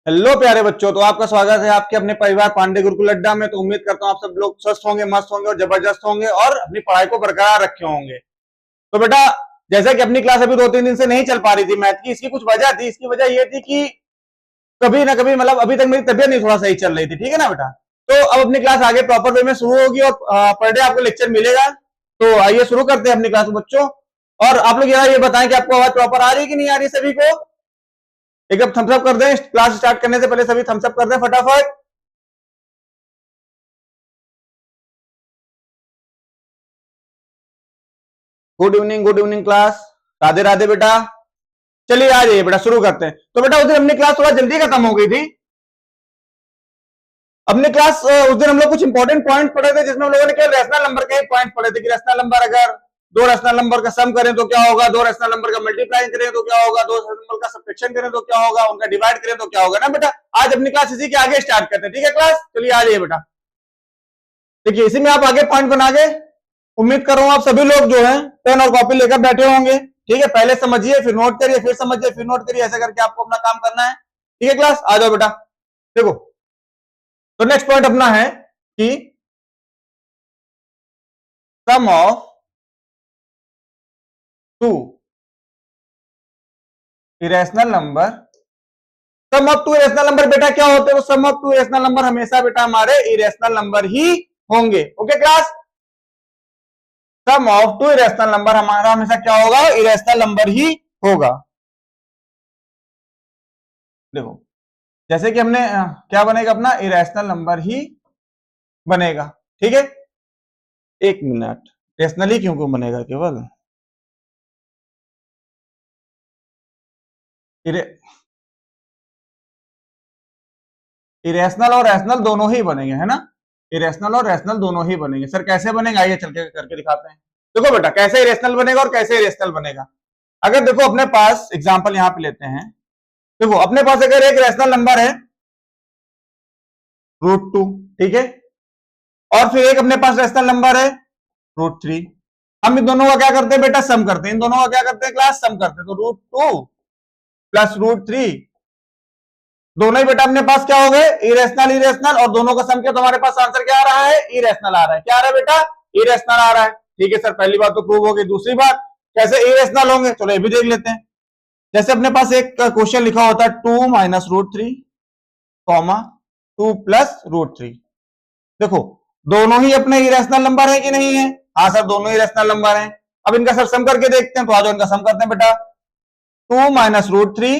Hello प्यारे बच्चों, तो आपका स्वागत है आपके अपने परिवार पांडे गुरुकुल अड्डा में। तो उम्मीद करता हूँ आप सब लोग स्वस्थ होंगे, मस्त होंगे और जबरदस्त होंगे और अपनी पढ़ाई को बरकरार रखे होंगे। तो बेटा, जैसा कि अपनी क्लास अभी 2-3 दिन से नहीं चल पा रही थी मैथ की, इसकी कुछ वजह थी। इसकी वजह ये थी कि कभी ना कभी मतलब अभी तक मेरी तबियत नहीं थोड़ा सही चल रही थी, ठीक है ना बेटा। तो अब अपनी क्लास आगे प्रॉपर वे में शुरू होगी और पर डे आपको लेक्चर मिलेगा। तो आइए शुरू करते हैं अपनी क्लास बच्चों। और आप लोग ये बताएं कि आपको आवाज प्रॉपर आ रही है कि नहीं आ रही सभी को। एकदम थम्स अप कर दें, क्लास स्टार्ट करने से पहले सभी थम्स अप कर दें फटाफट। Good evening class. Radhe Radhe बेटा। चलिए आ जाइए बेटा, शुरू करते हैं। तो बेटा, उस दिन अपनी क्लास थोड़ा जल्दी खत्म हो गई थी। अपनी क्लास उस दिन हम लोग कुछ इंपॉर्टेंट पॉइंट पढ़े थे, जिसमें हम लोगों ने केवल रैशनल नंबर के ही पॉइंट पढ़े थे कि रैशनल नंबर अगर दो रैशनल नंबर का सम करें तो क्या होगा, दो रैशनल नंबर का मल्टीप्लाई करें तो क्या होगा, दो रैशनल नंबर का सब्ट्रैक्शन करें तो क्या होगा, उनका डिवाइड करें तो क्या होगा ना बेटा। आज अपनी क्लास इसी के आगे स्टार्ट करते हैं, ठीक है क्लास। चलिए आ जाइए बेटा। देखिए, इसी में आप आगे पॉइंट बना के उम्मीद कर रहा हूं आप सभी लोग जो है पेन और कॉपी लेकर बैठे होंगे। ठीक है, पहले समझिए, फिर नोट करिए, फिर समझिए, फिर नोट करिए, ऐसे करके आपको अपना काम करना है। ठीक है क्लास, आ जाओ बेटा। देखो, तो नेक्स्ट पॉइंट अपना है कि sum of two irrational number. Sum of two irrational number बेटा क्या होते हैं? तो sum of two irrational number हमेशा बेटा हमारे इरेशनल नंबर ही होंगे। Okay class, sum of two irrational number हमारा हमेशा क्या होगा? इरेशनल नंबर ही होगा। देखो, जैसे कि हमने क्या बनेगा अपना? इरेशनल नंबर ही बनेगा। ठीक है, एक मिनट, रेशनली क्यों बनेगा केवल? इरेशनल और रैशनल दोनों ही बनेंगे, है ना। इरेशनल और रैशनल दोनों ही बनेंगे। सर कैसे बनेगा? आइए चल के करके दिखाते हैं। देखो बेटा, कैसे इरेशनल बनेगा और कैसे इरेशनल बनेगा। अगर देखो अपने पास एग्जांपल यहां पे लेते हैं। देखो, अपने पास अगर एक रैशनल नंबर है √2, ठीक है, और फिर एक अपने पास रैशनल नंबर है √3। हम इन दोनों का क्या करते हैं बेटा? सम करते हैं। इन दोनों का क्या करते हैं क्लास? सम करते हैं। तो √2 प्लस √3 दोनों ही बेटा अपने पास क्या हो गए? इरेशनल इरेशनल, और दोनों का सम किया तो हमारे पास आंसर क्या आ रहा है? इरेशनल आ रहा है। क्या आ रहा है बेटा? इरेशनल आ रहा है। ठीक है सर, पहली बात तो प्रूव हो गई। दूसरी बात, कैसे इरेशनल होंगे? चलो ये भी देख लेते हैं। जैसे अपने पास एक क्वेश्चन लिखा होता है 2 माइनस √3 कॉमा 2 प्लस √3। देखो, दोनों ही अपने इरेशनल नंबर है कि नहीं है? हाँ सर, दोनों ही इरेशनल नंबर है। अब इनका सर सम करके देखते हैं। तो आज इनका सम करते हैं बेटा। 2 माइनस √3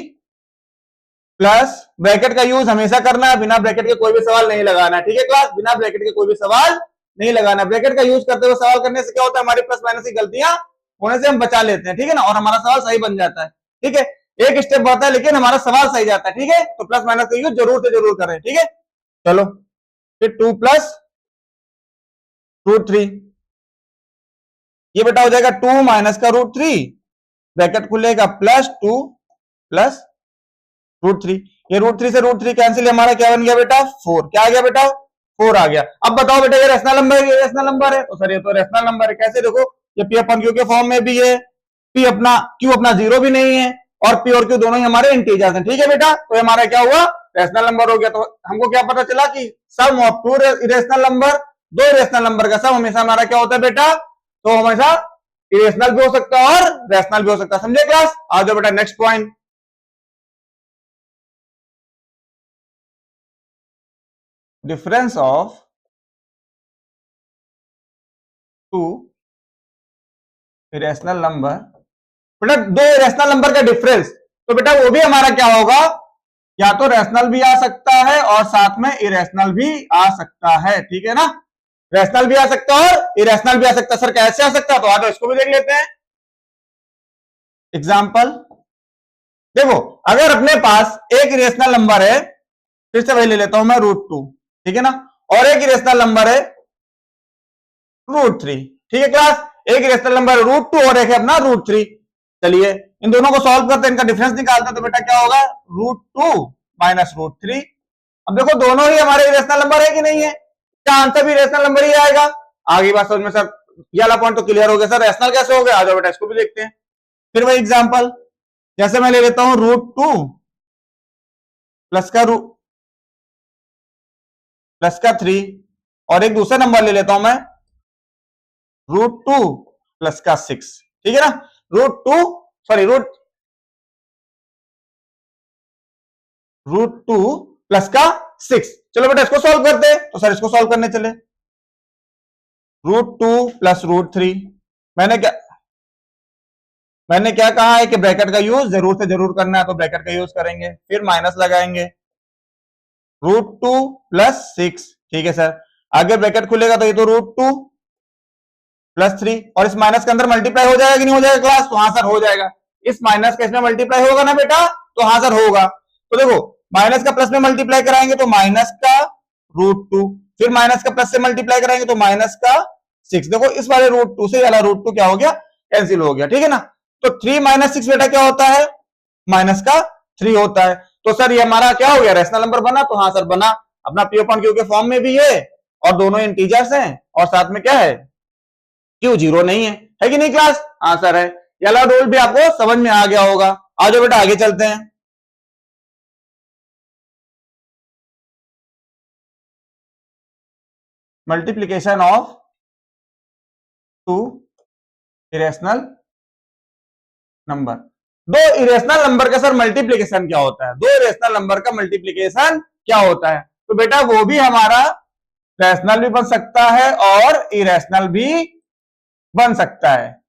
प्लस ब्रैकेट का यूज हमेशा करना है, बिना ब्रैकेट के कोई भी सवाल नहीं लगाना है। ठीक है क्लास, बिना ब्रैकेट के कोई भी सवाल नहीं लगाना। ब्रैकेट का यूज करते हुए सवाल करने से क्या होता है? हमारी प्लस माइनस की गलतियां होने से हम बचा लेते हैं, ठीक है ना, और हमारा सवाल सही बन जाता है। ठीक है, एक स्टेप बढ़ता है लेकिन हमारा सवाल सही जाता है। ठीक है, तो प्लस माइनस का यूज जरूर से जरूर करें। ठीक है, चलो फिर 2 प्लस √3, ये बेटा हो जाएगा 2 माइनस का √3, ब्रैकेट खुलेगा प्लस 2 प्लस √3। ये √3 से √3 कैंसिल, हमारा क्या बन गया बेटा? 4। क्या आ गया बेटा? 4 आ गया। अब बताओ बेटा, ये रैशनल नंबर है, ये रैशनल नंबर है? तो सर ये तो रैशनल नंबर है। कैसे? देखो, ये पी अपन क्यू के फॉर्म में भी है, पी अपना क्यू अपना जीरो भी नहीं है, और पी और क्यू दोनों ही हमारे इंटीजर्स हैं। ठीक है बेटा, तो हमारा क्या हुआ? रैशनल नंबर हो गया। तो हमको क्या पता चला कि sum of two irrational number, दो इरेशनल नंबर का सम हमेशा हमारा क्या होता है बेटा? तो हमेशा इरेशनल भी हो सकता है और रैशनल भी हो सकता है। समझे क्लास? आ जाओ बेटा next point. Difference of two irrational number. बेटा, दो इरेशनल नंबर का डिफरेंस, तो बेटा वो भी हमारा क्या होगा? या तो रैशनल भी आ सकता है और साथ में इरेशनल भी आ सकता है। ठीक है ना, रैशनल भी आ सकता है और इरेशनल भी आ सकता है। सर कैसे आ सकता है? तो आ जाओ इसको भी देख लेते हैं। एग्जाम्पल देखो, अगर अपने पास एक इरेशनल नंबर है, फिर से वही ले लेता हूं मैं √2, ठीक है ना, और एक इरेशनल नंबर है √3। ठीक है क्लास, एक इरेशनल नंबर √2 और एक है अपना √3। चलिए इन दोनों को सॉल्व करते हैं, इनका डिफरेंस निकालते हैं। तो बेटा क्या होगा? √2 माइनस √3। अब देखो, दोनों ही हमारे इरेशनल नंबर है कि नहीं है? क्या आंसर भी इरेशनल नंबर ही आएगा? आगे बात समझ में सर, ये वाला पॉइंट तो क्लियर हो गया। सर रैशनल कैसे हो गया? आ जाओ बेटा इसको भी देखते हैं। फिर वही एग्जाम्पल, जैसे मैं ले लेता हूं √2 प्लस का थ्री, और एक दूसरा नंबर ले लेता हूं मैं, √2 प्लस का 6, ठीक है ना, √2 प्लस का 6। चलो बेटा इसको सॉल्व करते हैं, तो सर इसको सॉल्व करने चले। √2 प्लस √3, मैंने क्या कहा है कि ब्रैकेट का यूज जरूर से जरूर करना है, तो ब्रैकेट का यूज करेंगे, फिर माइनस लगाएंगे, √2 प्लस 6, ठीक है सर। आगे ब्रैकेट खुलेगा तो ये तो √2 प्लस 3, और इस माइनस के अंदर मल्टीप्लाई हो जाएगा कि नहीं हो जाएगा क्लास? तो हाँ सर हो जाएगा। इस माइनस का इसमें मल्टीप्लाई होगा ना बेटा? तो हाँ सर होगा। तो देखो माइनस का प्लस में मल्टीप्लाई कराएंगे तो माइनस का √2, फिर माइनस का प्लस से मल्टीप्लाई कराएंगे तो माइनस का 6। देखो इस वाले √2 से वाला √2 क्या हो गया? कैंसिल हो गया, ठीक है ना। तो 3 - 6 बेटा क्या होता है? माइनस का 3 होता है। तो सर ये हमारा क्या हो गया? रैशनल नंबर बना? तो हाँ सर बना। अपना P अपॉन Q के फॉर्म में भी है, और दोनों इंटीजर्स हैं, और साथ में क्या है? Q 0 नहीं है कि नहीं क्लास? हाँ सर है। ये वाला रूल भी आपको समझ में आ गया होगा। आ जाओ बेटा आगे चलते हैं। Multiplication of two irrational number. दो इरेशनल नंबर का सर मल्टीप्लीकेशन क्या होता है? दो इरेशनल नंबर का मल्टीप्लीकेशन क्या होता है? तो बेटा वो भी हमारा रैशनल भी बन सकता है और इरेशनल भी बन सकता है।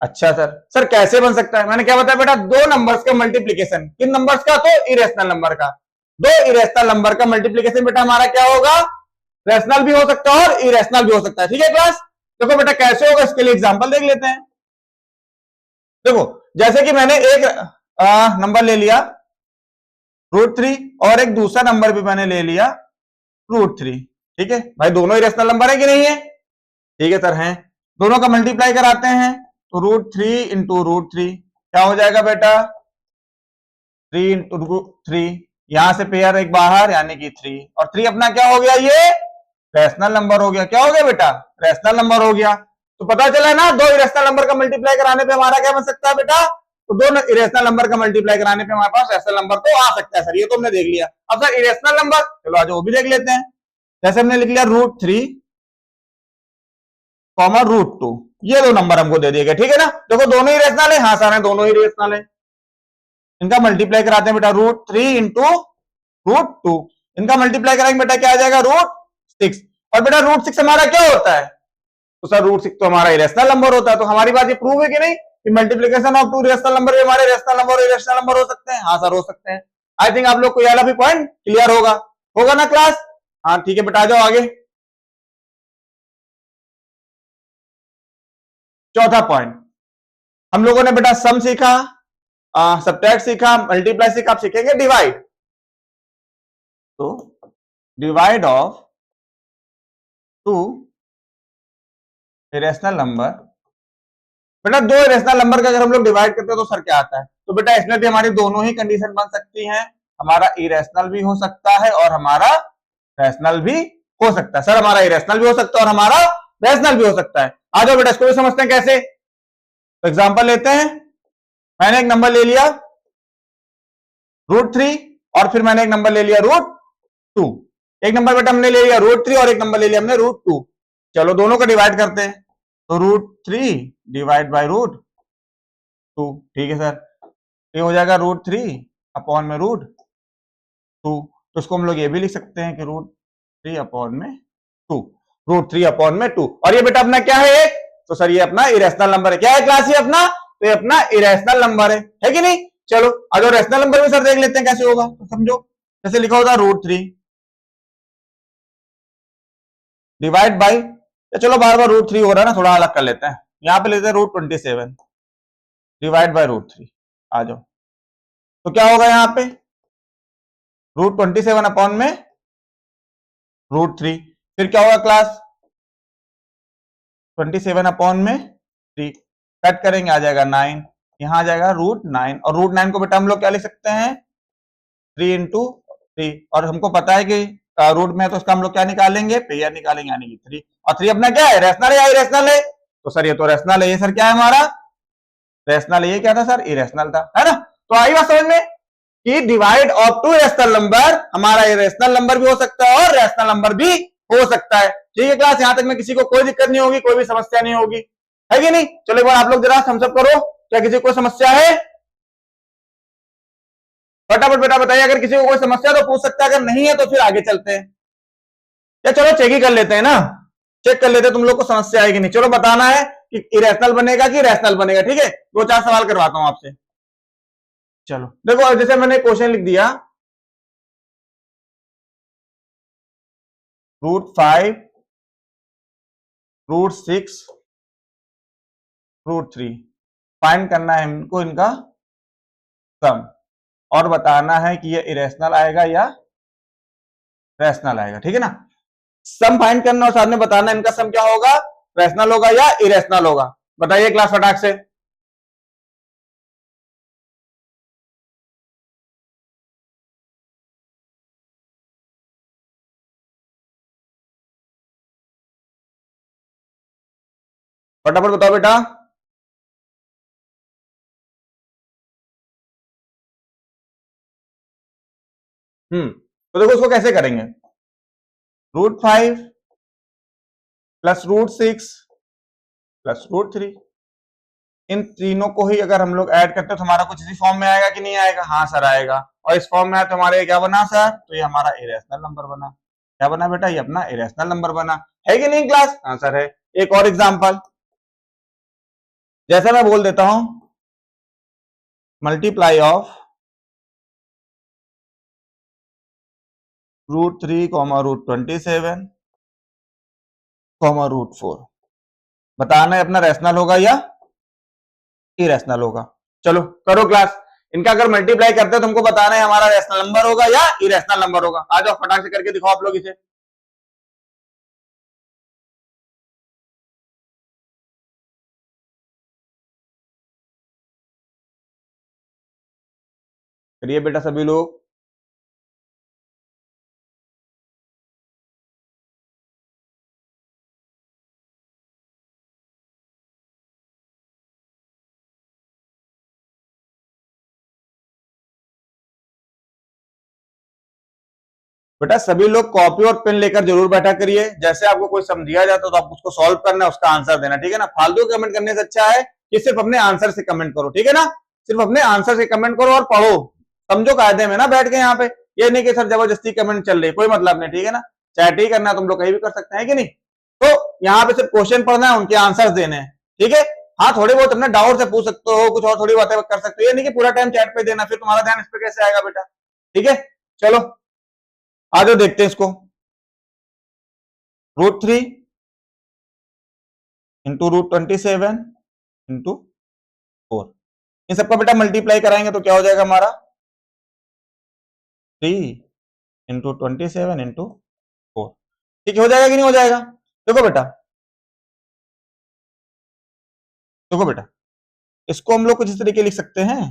अच्छा सर कैसे बन सकता है? मैंने क्या बताया बेटा? दो नंबर्स का मल्टीप्लीकेशन। किन नंबर्स का? तो इरेशनल नंबर का। दो इरेशनल नंबर का मल्टीप्लीकेशन बेटा हमारा क्या होगा? रैशनल भी हो सकता है और इरेशनल भी हो सकता है, ठीक है क्लास? देखो बेटा कैसे होगा, इसके लिए एग्जांपल देख लेते हैं। देखो जैसे कि मैंने एक नंबर ले लिया √3, और एक दूसरा नंबर भी मैंने ले लिया √3, ठीक है भाई। दोनों इरेशनल नंबर है कि नहीं है? ठीक है सर हैं। दोनों का मल्टीप्लाई कराते हैं तो √3 इंटू √3 क्या हो जाएगा बेटा? 3 इंटू √3, यहां से पेयर एक बाहर यानी कि 3, और 3 अपना क्या हो गया? ये रैशनल नंबर हो गया। क्या हो गया बेटा? रैशनल नंबर हो गया। तो पता चला है ना, दो इरेशनल नंबर का मल्टीप्लाई कराने पे हमारा क्या बन सकता है बेटा? तो दो इरेशनल नंबर का मल्टीप्लाई कराने पे हमारे पास रैशनल नंबर तो आ सकता है सर, ये तो हमने देख लिया। अब सर इरेशनल नंबर, चलो आज वो भी देख लेते हैं। जैसे हमने लिख लिया √3, √2, ये दो नंबर हमको दे दिए गए, ठीक है ना। देखो दोनों ही रेशनल है, हाँ सर दोनों ही रेशनल है। इनका मल्टीप्लाई कराते हैं बेटा, √3 इंटू √2, इनका मल्टीप्लाई कराएंगे बेटा क्या आ जाएगा? √6। और बेटा √6 हमारा क्या होता है? तो सर √6 तो हमारा इरेशनल नंबर होता है। तो हमारी बात ये प्रूव है कि नहीं कि multiplication of two rational number भी हमारे रेशनल नंबर और इरेशनल नंबर हो सकते हैं? हाँ सर हो सकते हैं। आई थिंक आप लोग को ये भी पॉइंट क्लियर होगा ना क्लास? हाँ ठीक है बेटा आ जाओ आगे। चौथा पॉइंट हम लोगों ने बेटा सम सीखा, सब्ट्रैक्ट सीखा, मल्टीप्लाई सीखा, आप सीखेंगे डिवाइड। तो divide of two irrational number. बेटा दो इरेशनल नंबर का अगर हम लोग डिवाइड करते हैं तो सर क्या आता है? तो बेटा इसमें भी हमारी दोनों ही कंडीशन बन सकती हैं, हमारा इरेशनल भी हो सकता है और हमारा रैशनल भी हो सकता है। सर हमारा इरेशनल भी हो सकता है और हमारा रैशनल भी हो सकता है। आ जाओ बेटा इसको भी समझते हैं कैसे। तो एग्जांपल लेते हैं। मैंने एक नंबर ले लिया √3, और फिर मैंने एक नंबर ले लिया √2। एक नंबर बेटा हमने ले लिया √3 और एक नंबर ले लिया हमने √2। चलो दोनों को डिवाइड करते हैं, तो √3 डिवाइड बाय √2, ठीक है सर। ये हो जाएगा √3 अपॉन में √2। तो इसको हम लोग ये भी लिख सकते हैं कि √3 अपॉन में 2, √3 अपॉन में 2। और ये बेटा अपना क्या है? एक। तो सर ये अपना इरेशनल नंबर है। क्या है क्लास? ये अपना, तो ये अपना इरेशनल नंबर है कि नहीं? चलो अगर रैशनल नंबर भी सर देख लेते हैं कैसे होगा, तो समझो। जैसे लिखा होता √3 डिवाइड बाई, चलो बार बार √3 हो रहा है ना, थोड़ा अलग कर लेते हैं। यहां पे लेते हैं √27 डिवाइड बाई √3। आ जाओ, तो क्या होगा यहाँ पे? √27 अपॉन में √3। फिर क्या होगा क्लास? 27 अपॉन में 3, कट करेंगे आ जाएगा 9, यहां आ जाएगा √9। और √9 को बेटा हम लोग क्या लिख सकते हैं? 3 इंटू 3। और हमको पता है कि रूट में है तो उसका हम लोग क्या निकालेंगे? पेयर निकालेंगे यानी कि 3। और 3 अपना क्या है? रैशनल है या इरेशनल है? तो सर ये तो रैशनल है। ये सर क्या है हमारा? रैशनल है। ये क्या था सर? इरेशनल था, है ना? तो आई बात समझ में? कि divide of to rational number हमारा इरेशनल नंबर भी हो सकता है और रैशनल नंबर भी हो सकता है। ठीक है क्लास, यहां तक में किसी को कोई दिक्कत नहीं होगी, कोई भी समस्या नहीं होगी, है कि नहीं? चलो एक बार आप लोग जरा थम्स अप करो, क्या किसी को समस्या है? फटाफट बेटा बताइए, अगर किसी को कोई समस्या तो पूछ सकता है, अगर नहीं है तो फिर आगे चलते हैं। या चलो चेक ही कर लेते हैं ना, चेक कर लेते हैं तुम लोग को समस्या है कि नहीं। चलो बताना है कि इरेशनल बनेगा कि रैशनल बनेगा। ठीक है, दो चार सवाल करवाता हूं आपसे। चलो देखो, जैसे मैंने क्वेश्चन लिख दिया, √5, √6, √3 फाइंड करना है इनको, इनका सम, और बताना है कि ये इरेशनल आएगा या रैशनल आएगा। ठीक है ना, सम फाइंड करना और साथ में बताना इनका सम क्या होगा, रैशनल होगा या इरेशनल होगा। बताइए क्लास फटाक से। फटाफट बताओ बेटा। तो देखो उसको कैसे करेंगे, √5 प्लस √6 प्लस √3, इन तीनों को ही अगर हम लोग ऐड करते हैं तो हमारा कुछ इसी फॉर्म में आएगा कि नहीं आएगा? हाँ सर आएगा। और इस फॉर्म में आया तो हमारे क्या बना सर? तो ये हमारा इरेशनल नंबर बना। क्या बना बेटा? ये अपना इरेशनल नंबर बना, है कि नहीं क्लास? हाँ सर है। एक और एग्जांपल, जैसे मैं बोल देता हूं, मल्टीप्लाई ऑफ √3, √27, √4, बताना है अपना रैशनल होगा या इरेशनल होगा। चलो करो क्लास, इनका अगर मल्टीप्लाई करते हैं तो हमको बताना है हमारा रैशनल नंबर होगा या इरेशनल नंबर होगा। आ जाओ फटाक से करके दिखाओ आप लोग इसे। करिए बेटा सभी लोग। बेटा सभी लोग कॉपी और पेन लेकर जरूर बैठा करिए, जैसे आपको कोई समझिया जाता तो आप उसको सॉल्व करना, उसका आंसर देना। ठीक है ना, फालतू कमेंट करने से अच्छा है कि सिर्फ अपने आंसर से कमेंट करो। ठीक है ना, सिर्फ अपने आंसर से कमेंट करो और पढ़ो, समझो कायदे में ना बैठ के यहाँ पे। ये नहीं कि सर जबरदस्ती कमेंट चल रही, कोई मतलब नहीं। ठीक है ना, चैट ही करना तुम लोग कहीं भी कर सकते हैं कि नहीं। तो यहाँ पे सिर्फ क्वेश्चन पढ़ना है, उनके आंसर देने हैं। ठीक है, हाँ थोड़ी बहुत अपने डाउट से पूछ सकते हो, कुछ और थोड़ी बातें कर सकते हो, ये नहीं कि पूरा टाइम चैट पे देना, फिर तुम्हारा ध्यान इस पर कैसे आएगा बेटा। ठीक है, चलो आ जाओ देखते हैं इसको। √3 इंटू √27 इंटू 4, इन सबका बेटा मल्टीप्लाई कराएंगे तो क्या हो जाएगा हमारा, 3 इंटू 27 इंटू 4। ठीक हो जाएगा कि नहीं हो जाएगा? देखो बेटा, देखो बेटा, इसको हम लोग कुछ इस तरीके लिख सकते हैं,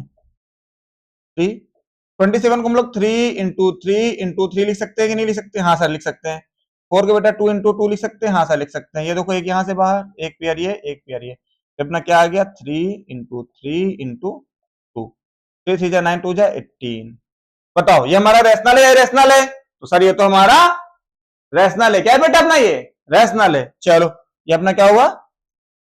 27 को हम लोग 3 इंटू 3 लिख सकते हैं कि नहीं लिख सकते? हाँ सर लिख सकते हैं। 4 के बेटा 2 इंटू 2 लिख सकते हैं? हाँ सर लिख सकते हैं। ये देखो, एक यहां से बाहर, एक पेयर ये, एक पेयर ये, तो अपना क्या आ गया, 3 इंटू 3 इंटू 2, 3 3 जा 9, 2 जा 18। बताओ ये हमारा रैशनल है या इरेशनल है? तो सर ये तो हमारा रैशनल है। क्या है बेटा अपना? ये रैशनल है। चलो ये अपना क्या हुआ,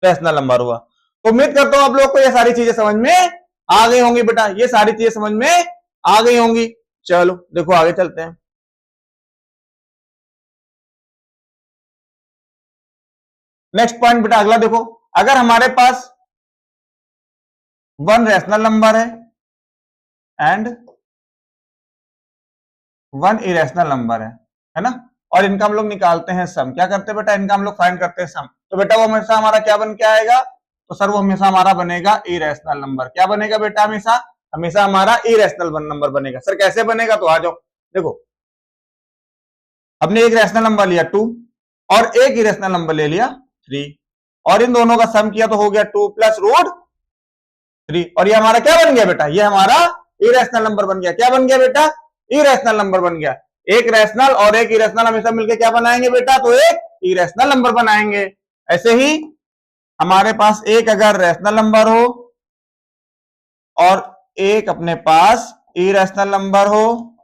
रैशनल नंबर हुआ। तो उम्मीद करता हूं आप लोग को ये सारी चीजें समझ में आ गई होंगी बेटा, ये सारी चीजें समझ में आ गई होंगी। चलो देखो आगे चलते हैं। नेक्स्ट पॉइंट बेटा अगला देखो, अगर हमारे पास 1 rational number and 1 irrational number है ना, और इनका हम लोग निकालते हैं सम। क्या करते हैं बेटा? इनका हम लोग फाइंड करते हैं सम। तो बेटा वो हमेशा हमारा क्या बन के आएगा? तो सर वो हमेशा हमारा बनेगा इरेशनल नंबर। क्या बनेगा बेटा? हमेशा हमेशा हमारा इरेशनल नंबर बनेगा। सर कैसे बनेगा? तो आ जाओ देखो, हमने एक रैशनल नंबर लिया 2 और एक इरेशनल नंबर ले लिया 3, और इन दोनों का सम किया तो हो गया 2 प्लस √3, और ये हमारा क्या बन गया बेटा? ये हमारा इरेशनल नंबर बन गया। क्या बन गया बेटा? इरेशनल नंबर बन गया। एक रैशनल और एक इरेशनल हमेशा मिलकर क्या बनाएंगे बेटा? तो एक इरेशनल नंबर बनाएंगे। ऐसे ही हमारे पास एक अगर रैशनल नंबर हो और एक अपने पास इरेशनल नंबर हो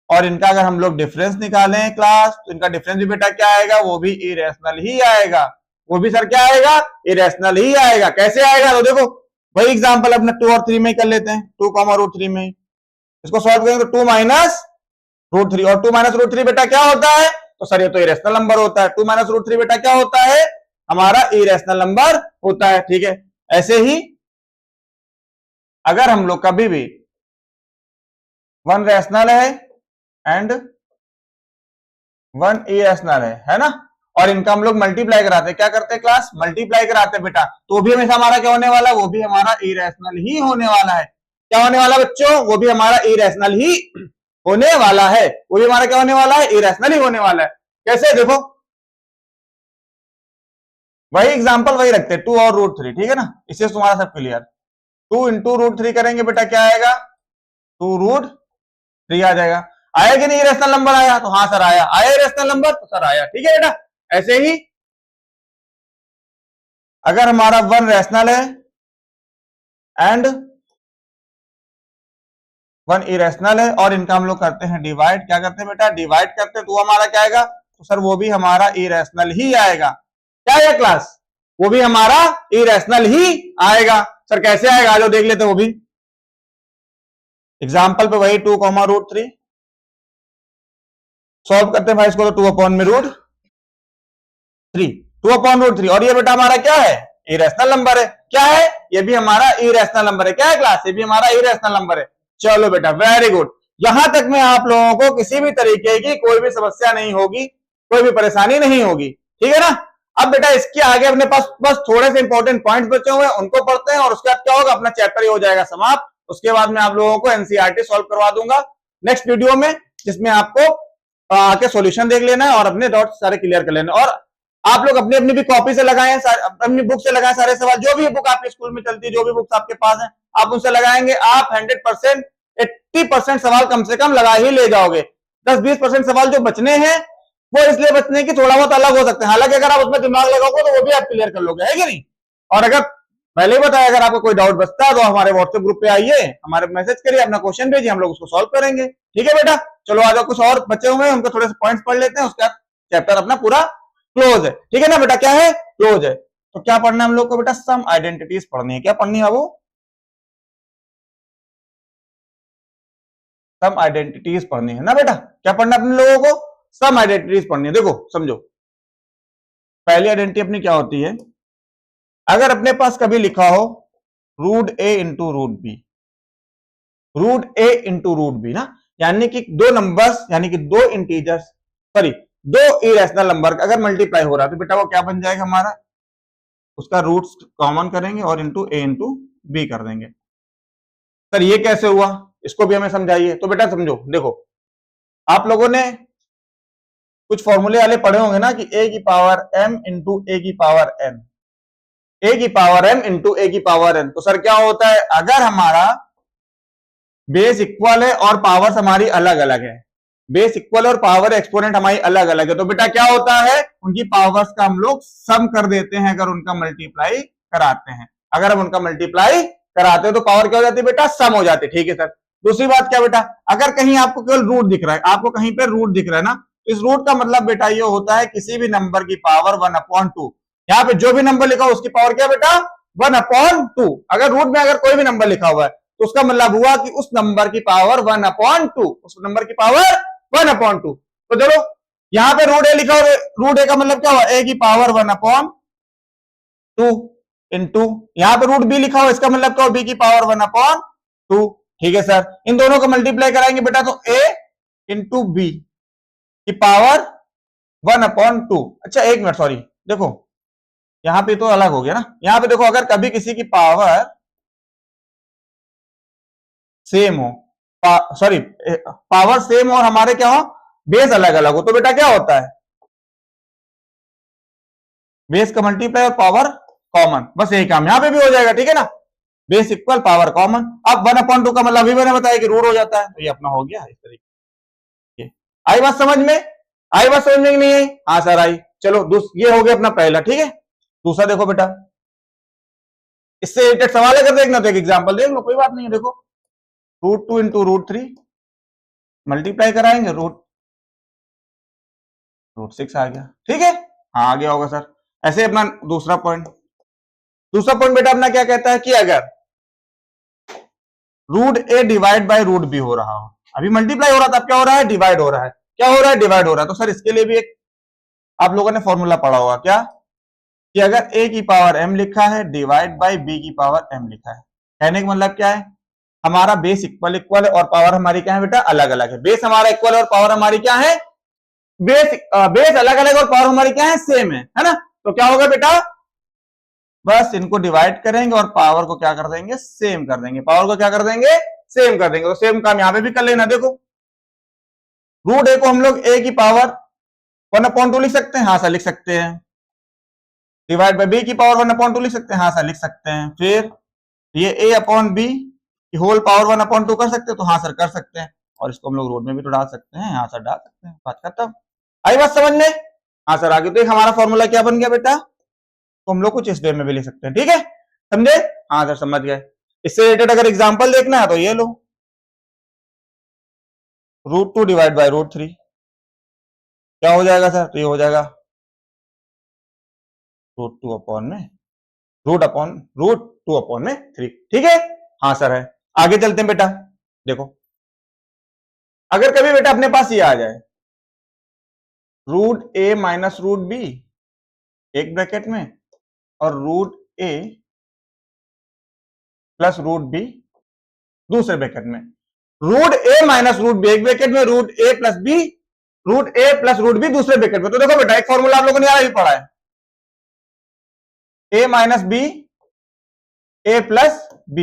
और इनका अगर हम लोग डिफरेंस निकालें क्लास, तो इनका डिफरेंस भी बेटा क्या आएगा, वो भी इरेशनल ही आएगा। वो भी सर क्या आएगा, इरेशनल ही आएगा। कैसे आएगा, तो देखो वही एग्जांपल अपने 2 और 3 में कर लेते हैं। 2, √3 में इसको सॉल्व करेंगे तो 2 - √3, और 2 - √3 बेटा क्या होता है, तो सर ये तो इरेशनल नंबर होता है। 2 - √3 बेटा क्या होता है, हमारा इरेशनल नंबर होता है। ठीक है, ऐसे ही अगर हम लोग कभी भी 1 रैशनल है एंड 1 इरेशनल है ना, और इनका हम लोग मल्टीप्लाई कराते हैं, क्या करते हैं क्लास, मल्टीप्लाई कराते हैं बेटा, तो भी हमेशा हमारा क्या होने वाला है, वो भी हमारा इरेशनल ही होने वाला है। क्या होने वाला बच्चों, वो भी हमारा इरेशनल ही होने वाला है। वो भी हमारा क्या होने वाला है, इरेशनल ही होने वाला है। कैसे, देखो वही एग्जांपल वही रखते हैं, 2 और √3, ठीक है ना, इससे तुम्हारा सब क्लियर। 2 × √3 करेंगे बेटा क्या आएगा, 2√3 आ जाएगा। आया कि नहीं इरेशनल नंबर, आया, तो हाँ सर आया। आया इरेशनल नंबर, तो सर आया। ठीक है बेटा, ऐसे ही अगर हमारा 1 रैशनल है एंड 1 इरेशनल है और इनका हम लोग करते हैं डिवाइड, क्या करते हैं बेटा, डिवाइड करते हैं, तो हमारा क्या आएगा, तो सर वो भी हमारा इरेशनल ही आएगा। क्या है क्लास, वो भी हमारा इरेशनल ही आएगा। सर कैसे आएगा, जो देख लेते हैं वो भी एग्जाम्पल पे, वही 2, √3 सॉल्व करते हैं भाई इसको, तो 2/√3 और ये बेटा हमारा क्या है, इरेशनल नंबर है। क्या है, ये भी हमारा इरेशनल नंबर है। क्या है क्लास, ये भी हमारा इरेशनल नंबर है। चलो बेटा वेरी गुड, यहां तक में आप लोगों को किसी भी तरीके की कोई भी समस्या नहीं होगी, कोई भी परेशानी नहीं होगी। ठीक है ना। अब बेटा इसके आगे अपने पास बस थोड़े से इंपॉर्टेंट पॉइंट्स बचे हुए हैं, उनको पढ़ते हैं और उसके बाद क्या होगा, अपना चैप्टर ही हो जाएगा समाप्त। उसके बाद मैं आप लोगों को एनसीईआरटी सॉल्व करवा दूंगा नेक्स्ट वीडियो में, जिसमें आपको आके सॉल्यूशन देख लेना है और अपने डाउट्स सारे क्लियर कर लेना। और आप लोग अपनी अपनी भी कॉपी से लगाएं, अपनी बुक से लगाएं सारे सवाल, जो भी बुक आपके स्कूल में चलती है, जो भी बुक्स आपके पास है, आप उनसे लगाएंगे। आप 100% 80% सवाल कम से कम लगा ही ले जाओगे। 10-20% सवाल जो बचने हैं वो इसलिए बचने की थोड़ा बहुत अलग हो सकते हैं, हालांकि अगर आप उसमें दिमाग लगाओगे तो वो भी आप क्लियर कर लोगे, है कि नहीं। और अगर पहले ही बताया, अगर आपको कोई डाउट बचता है तो हमारे व्हाट्सएप ग्रुप पे आइए, हमारे मैसेज करिए, अपना क्वेश्चन भेजिए, हम लोग उसको सॉल्व करेंगे। ठीक है बेटा, चलो आ जाओ, कुछ और बचे हुए हैं उनको थोड़े से पॉइंट्स पढ़ लेते हैं, उसके बाद चैप्टर अपना पूरा क्लोज है। ठीक है ना बेटा, क्या है, क्लोज है। तो क्या पढ़ना है हम लोग को बेटा, सम आइडेंटिटीज पढ़नी है। क्या पढ़नी है वो, सम आइडेंटिटीज पढ़नी है ना बेटा। क्या पढ़ना है अपने लोगों को, सम आइडेंटिटीज पढ़नी है। देखो समझो, पहली आइडेंटिटी अपनी क्या होती है, अगर अपने पास कभी लिखा हो √a into √b, √a into √b ना, यानी कि दो नंबर्स, यानी कि दो इंटीजर्स, सॉरी दो इरेशनल नंबर अगर मल्टीप्लाई हो रहा है, तो बेटा वो क्या बन जाएगा हमारा, उसका रूट्स कॉमन करेंगे और इंटू a इंटू b कर देंगे। सर ये कैसे हुआ, इसको भी हमें समझाइए। तो बेटा समझो, देखो आप लोगों ने कुछ फॉर्मूले वाले पढ़े होंगे ना, कि a की पावर m इंटू a की पावर n, a की पावर m इंटू a की पावर n। तो सर क्या होता है, अगर हमारा बेस इक्वल है और पावर्स हमारी अलग अलग है, बेस इक्वल और पावर एक्सपोनेंट हमारी अलग अलग है, तो बेटा क्या होता है, उनकी पावर्स का हम लोग सम कर देते हैं, अगर उनका मल्टीप्लाई कराते हैं। अगर हम उनका मल्टीप्लाई कराते हैं तो पावर क्या हो जाती है बेटा, सम हो जाती है। ठीक है सर। दूसरी बात क्या बेटा, अगर कहीं आपको केवल रूट दिख रहा है, आपको कहीं पे रूट दिख रहा है ना, इस रूट का मतलब बेटा ये होता है किसी भी नंबर की पावर 1/2। यहाँ पे जो भी नंबर लिखा हो उसकी पावर क्या बेटा, 1/2। अगर रूट में अगर कोई भी नंबर लिखा हुआ है तो उसका मतलब हुआ कि उस नंबर की पावर 1/2, उस नंबर की पावर 1/2। तो चलो यहां पे रूट ए लिखा हो, रूट ए का मतलब क्या हुआ, ए की पावर 1/2 इंटू, यहां पे रूट बी लिखा हो, इसका मतलब क्या हो, बी की पावर 1/2। ठीक है सर, इन दोनों को मल्टीप्लाई कराएंगे बेटा, तो ए इंटू बी की पावर 1/2। अच्छा एक मिनट, सॉरी देखो यहां पे तो अलग हो गया ना, यहां पे देखो अगर कभी किसी की पावर सेम हो, सॉरी पावर सेम और हमारे क्या हो, बेस अलग अलग हो, तो बेटा क्या होता है, बेस का मल्टीप्लाई और पावर कॉमन, बस यही काम यहां पे भी हो जाएगा। ठीक है ना, बेस इक्वल पावर कॉमन। अब 1/2 का मतलब अभी मैंने बताया कि रूट हो जाता है, तो ये अपना हो गया इस तरीके। आई बात समझ में, आई बात समझ में कि नहीं आई, हाँ सर आई। चलो ये हो गया अपना पहला। ठीक है, दूसरा देखो बेटा, इससे रिलेटेड सवाल अगर देखना तो एक एग्जांपल देख लो, कोई बात नहीं है। देखो √2 इंटू √3 मल्टीप्लाई कराएंगे, √6 आ गया। ठीक है, हाँ आ गया होगा सर। ऐसे अपना दूसरा पॉइंट बेटा अपना क्या कहता है कि अगर √a डिवाइड बाय √b हो रहा हो, अभी मल्टीप्लाई हो रहा था, अब क्या हो रहा है, डिवाइड हो रहा है। क्या हो रहा है, डिवाइड हो रहा है। तो सर इसके लिए भी एक आप लोगों ने फॉर्मूला पढ़ा होगा, क्या कि अगर a की पावर m लिखा है डिवाइड बाय b की पावर m लिखा है, कहने का मतलब क्या है, हमारा बेस इक्वल है और पावर हमारी क्या है बेटा, अलग अलग है। बेस हमारा इक्वल और पावर हमारी क्या है, बेस अलग अलग और पावर हमारी क्या है, सेम है ना। तो क्या होगा बेटा, बस इनको डिवाइड करेंगे और पावर को क्या कर देंगे, सेम कर देंगे। पावर को क्या कर देंगे, सेम कर देंगे। तो सेम काम यहां पे भी कर लेना। देखो √a को हम लोग a की पावर 1/2 लिख सकते हैं, हाँ सर लिख सकते हैं। डिवाइड बाय b की पावर 1/2 लिख सकते हैं, हाँ सर लिख सकते हैं। फिर ये a/b की होल पावर 1/2 कर सकते हैं, तो हाँ सर कर सकते हैं। और इसको हम लोग रूट में भी तो डाल सकते हैं, हाँ सर डाल सकते हैं। बात खत्म। आई बात समझ में? हाँ सर आगे। तो एक हमारा फॉर्मूला क्या बन गया बेटा, तो हम लोग कुछ इस वे में भी ले सकते हैं। ठीक है, समझे? हाँ सर समझ गए। इससे रिलेटेड अगर एग्जांपल देखना है तो ये लो, √2 डिवाइड बाय √3 क्या हो जाएगा सर, तो ये हो जाएगा √2/3। ठीक है, हाँ सर है। आगे चलते हैं बेटा। देखो अगर कभी बेटा अपने पास ये आ जाए √a माइनस √b एक ब्रैकेट में और √a प्लस √b दूसरे ब्रैकेट में, √a माइनस √b एक ब्रैकेट में, √a प्लस √b दूसरे ब्रैकेट में। तो देखो बेटा एक फॉर्मूला आप लोगों ने यहां भी पढ़ा है, a minus b a plus b।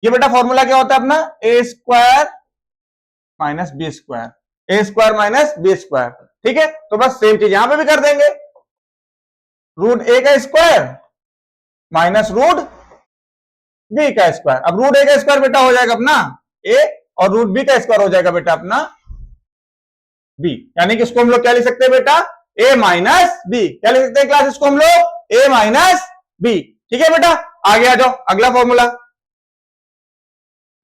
ये बेटा फॉर्मूला क्या होता है अपना, a² minus b², a² minus b²। ठीक है, तो बस सेम चीज यहां पे भी कर देंगे, √a का स्क्वायर माइनस √b का स्क्वायर। अब √a का स्क्वायर बेटा हो जाएगा अपना a और √b का स्क्वायर हो जाएगा बेटा अपना b। यानी कि इसको हम लोग क्या लिख सकते हैं बेटा, a माइनस b। क्या लिख सकते हैं क्लास इसको हम लोग, a माइनस b। ठीक है बेटा, आगे आ जाओ अगला फॉर्मूला।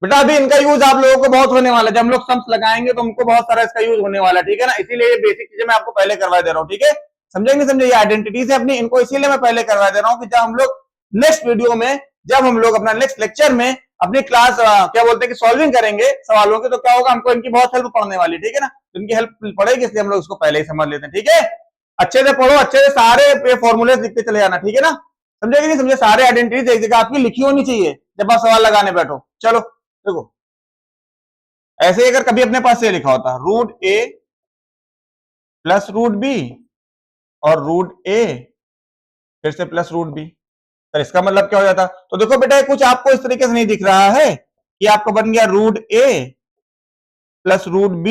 बेटा अभी इनका यूज आप लोगों को बहुत होने वाला है, जब हम लोग सम्स लगाएंगे तो हमको बहुत सारा इसका यूज होने वाला है। ठीक है ना, इसीलिए ये बेसिक चीजें मैं आपको पहले करवा दे रहा हूँ। ठीक है, समझे नहीं समझे, ये आइडेंटिटीज है अपनी, इनको इसीलिए मैं पहले करवा दे रहा हूँ कि जब हम लोग नेक्स्ट वीडियो में, जब हम लोग अपना नेक्स्ट लेक्चर में अपनी क्लास क्या बोलते हैं कि सॉल्विंग करेंगे सवालों की, तो क्या होगा, हमको इनकी बहुत हेल्प पड़ने वाली। ठीक है ना, तो इनकी हेल्प पड़ेगी, इसलिए हम लोग इसको पहले ही समझ लेते हैं। ठीक है, अच्छे से पढ़ो, अच्छे से सारे फॉर्मूले लिखते चले जाना। ठीक है ना, समझे कि नहीं समझे, सारे आइडेंटिटीज एक जगह आपकी लिखी होनी चाहिए जब आप सवाल लगाने बैठो। चलो देखो, ऐसे ही अगर कभी अपने पास ये लिखा होता √a प्लस √b और √a फिर से प्लस √b, तो इसका मतलब क्या हो जाता, तो देखो बेटा कुछ आपको इस तरीके से नहीं दिख रहा है कि आपको बन गया √a प्लस √b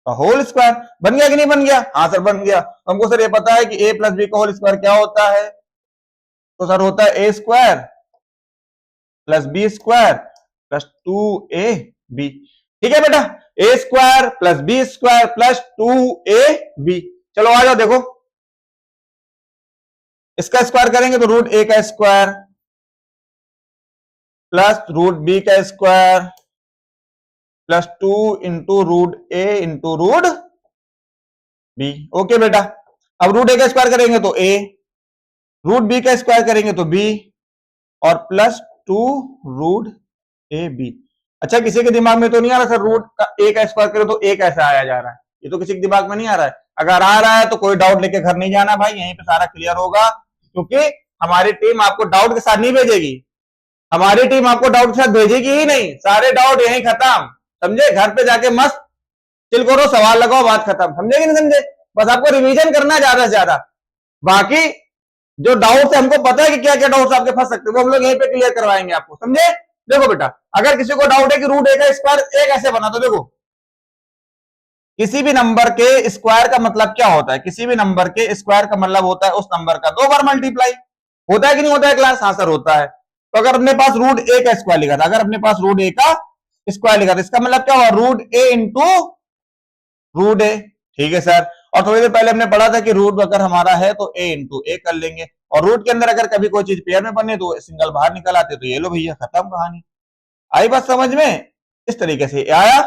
का होल स्क्वायर। बन गया कि नहीं बन गया, हाँ सर बन गया। हमको सर ये पता है कि a प्लस b का होल स्क्वायर क्या होता है, तो सर होता है a² plus b² plus 2ab। ठीक है बेटा, a² plus b² plus 2ab। चलो आ जाओ, देखो इसका स्क्वायर करेंगे तो √a का स्क्वायर प्लस √b का square plus 2 into √a into √b। Okay बेटा, अब √a का स्क्वायर करेंगे तो a, √b का स्क्वायर करेंगे तो b और प्लस 2 √ab। अच्छा किसी के दिमाग में तो नहीं आ रहा सर √a का स्क्वायर करें तो a कैसे आया जा रहा है, ये तो किसी के दिमाग में नहीं आ रहा है। अगर आ रहा है तो कोई डाउट लेके घर नहीं जाना भाई, यहीं पे सारा क्लियर होगा, क्योंकि हमारी टीम आपको डाउट के साथ नहीं भेजेगी, हमारी टीम आपको डाउट के साथ भेजेगी ही नहीं, सारे डाउट यहीं खत्म। समझे, घर पे जाके मस्त चिल करो, सवाल लगाओ, बात खत्म। समझे कि नहीं समझे, बस आपको रिवीजन करना है ज्यादा से ज्यादा। बाकी जो डाउट है हमको पता है कि क्या क्या डाउट्स आपके फंस सकते हैं, वो हम लोग यहीं पे क्लियर करवाएंगे आपको। समझे, देखो बेटा अगर किसी को डाउट है कि √a का स्क्वायर a कैसे बना, तो देखो किसी भी नंबर के स्क्वायर का मतलब क्या होता है, किसी भी नंबर के स्क्वायर का मतलब होता है उस नंबर का 2 बार मल्टीप्लाई। होता है कि नहीं होता है क्लास, हाँ सर होता है। तो अगर अपने पास √a का स्क्वायर लिखा था, अगर अपने पास √a का स्क्वायर लिखा था, इसका मतलब क्या हुआ, √a इंटू √a। ठीक है सर, और थोड़ी देर पहले हमने पढ़ा था कि रूट अगर हमारा है तो a इंटू a कर लेंगे, और रूट के अंदर अगर कभी कोई चीज पेयर में बने तो सिंगल बाहर निकल आते, तो ये लो भैया खत्म कहानी। आई बात समझ में? इस तरीके से आया,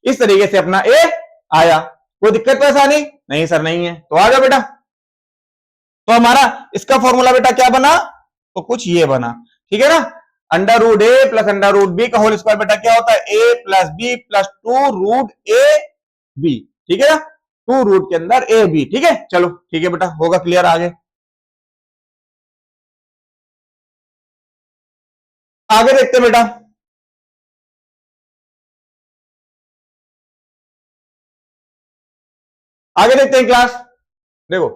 इस तरीके से अपना ए आया। कोई दिक्कत परेशानी नहीं सर? नहीं है तो आ जाओ बेटा। तो हमारा इसका फॉर्मूला बेटा क्या बना? तो कुछ ये बना, ठीक है ना। Under root A plus under root B का होल स्क्वायर बेटा क्या होता है? A plus B plus 2 root A B, ठीक है ना। 2 रूट के अंदर ए बी, ठीक है। चलो ठीक है बेटा, होगा क्लियर। आगे आगे देखते हैं बेटा। आगे देखते हैं क्लास। देखो,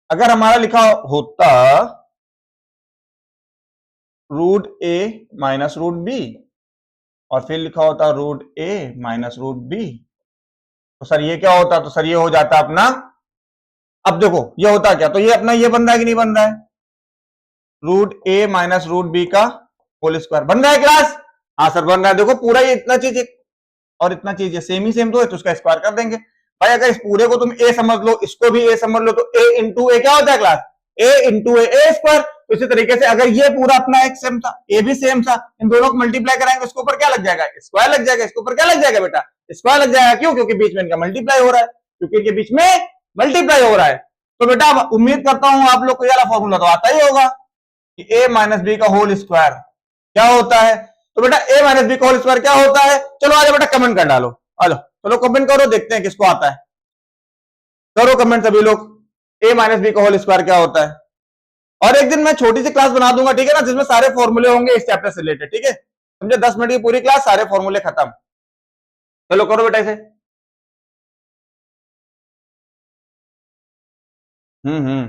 अगर हमारा लिखा होता रूट ए माइनस रूट बी और फिर लिखा होता रूट ए माइनस रूट बी, तो सर ये क्या होता? तो सर ये हो जाता अपना, अब देखो ये होता क्या, तो ये अपना ये बन रहा है कि नहीं बन रहा है? रूट ए माइनस रूट बी का होल स्क्वायर बन रहा है क्लास? हाँ सर बन रहा है। देखो पूरा ये इतना चीज और इतना चीज सेम ही सेम तो है, तो उसका स्क्वायर कर देंगे भाई। अगर इस पूरे को तुम ए समझ लो, इसको भी ए समझ लो, तो ए इंटू ए क्या होता है क्लास? ए इंटू ए स्क्वायर। तो इसी तरीके से अगर ये पूरा अपना एक सेम था, ए भी सेम था, इन दोनों को मल्टीप्लाई कराएंगे, उसके ऊपर क्या लग जाएगा? स्क्वायर लग जाएगा। इसके ऊपर क्या लग जाएगा बेटा? स्क्वायर लग जाएगा। क्यों? क्योंकि बीच में इनका मल्टीप्लाई हो रहा है, क्योंकि इनके बीच में मल्टीप्लाई हो रहा है। तो बेटा उम्मीद करता हूं आप लोग को ये वाला फॉर्मूला तो आता ही होगा कि ए माइनस बी का होल स्क्वायर क्या होता है। तो बेटा ए माइनस बी का होल स्क्वायर क्या होता है? चलो आ जाओ बेटा, कमेंट कर डालो। हेलो चलो कमेंट करो, देखते हैं किसको आता है। करो कमेंट सभी लोग, ए माइनस बी का होल स्क्वायर क्या होता है। और एक दिन मैं छोटी सी क्लास बना दूंगा, ठीक है ना, जिसमें सारे फॉर्मूले होंगे इस चैप्टर से रिलेटेड, ठीक है। समझे? 10 मिनट की पूरी क्लास, सारे फॉर्मूले खत्म। चलो करो बेटा इसे। हम्म।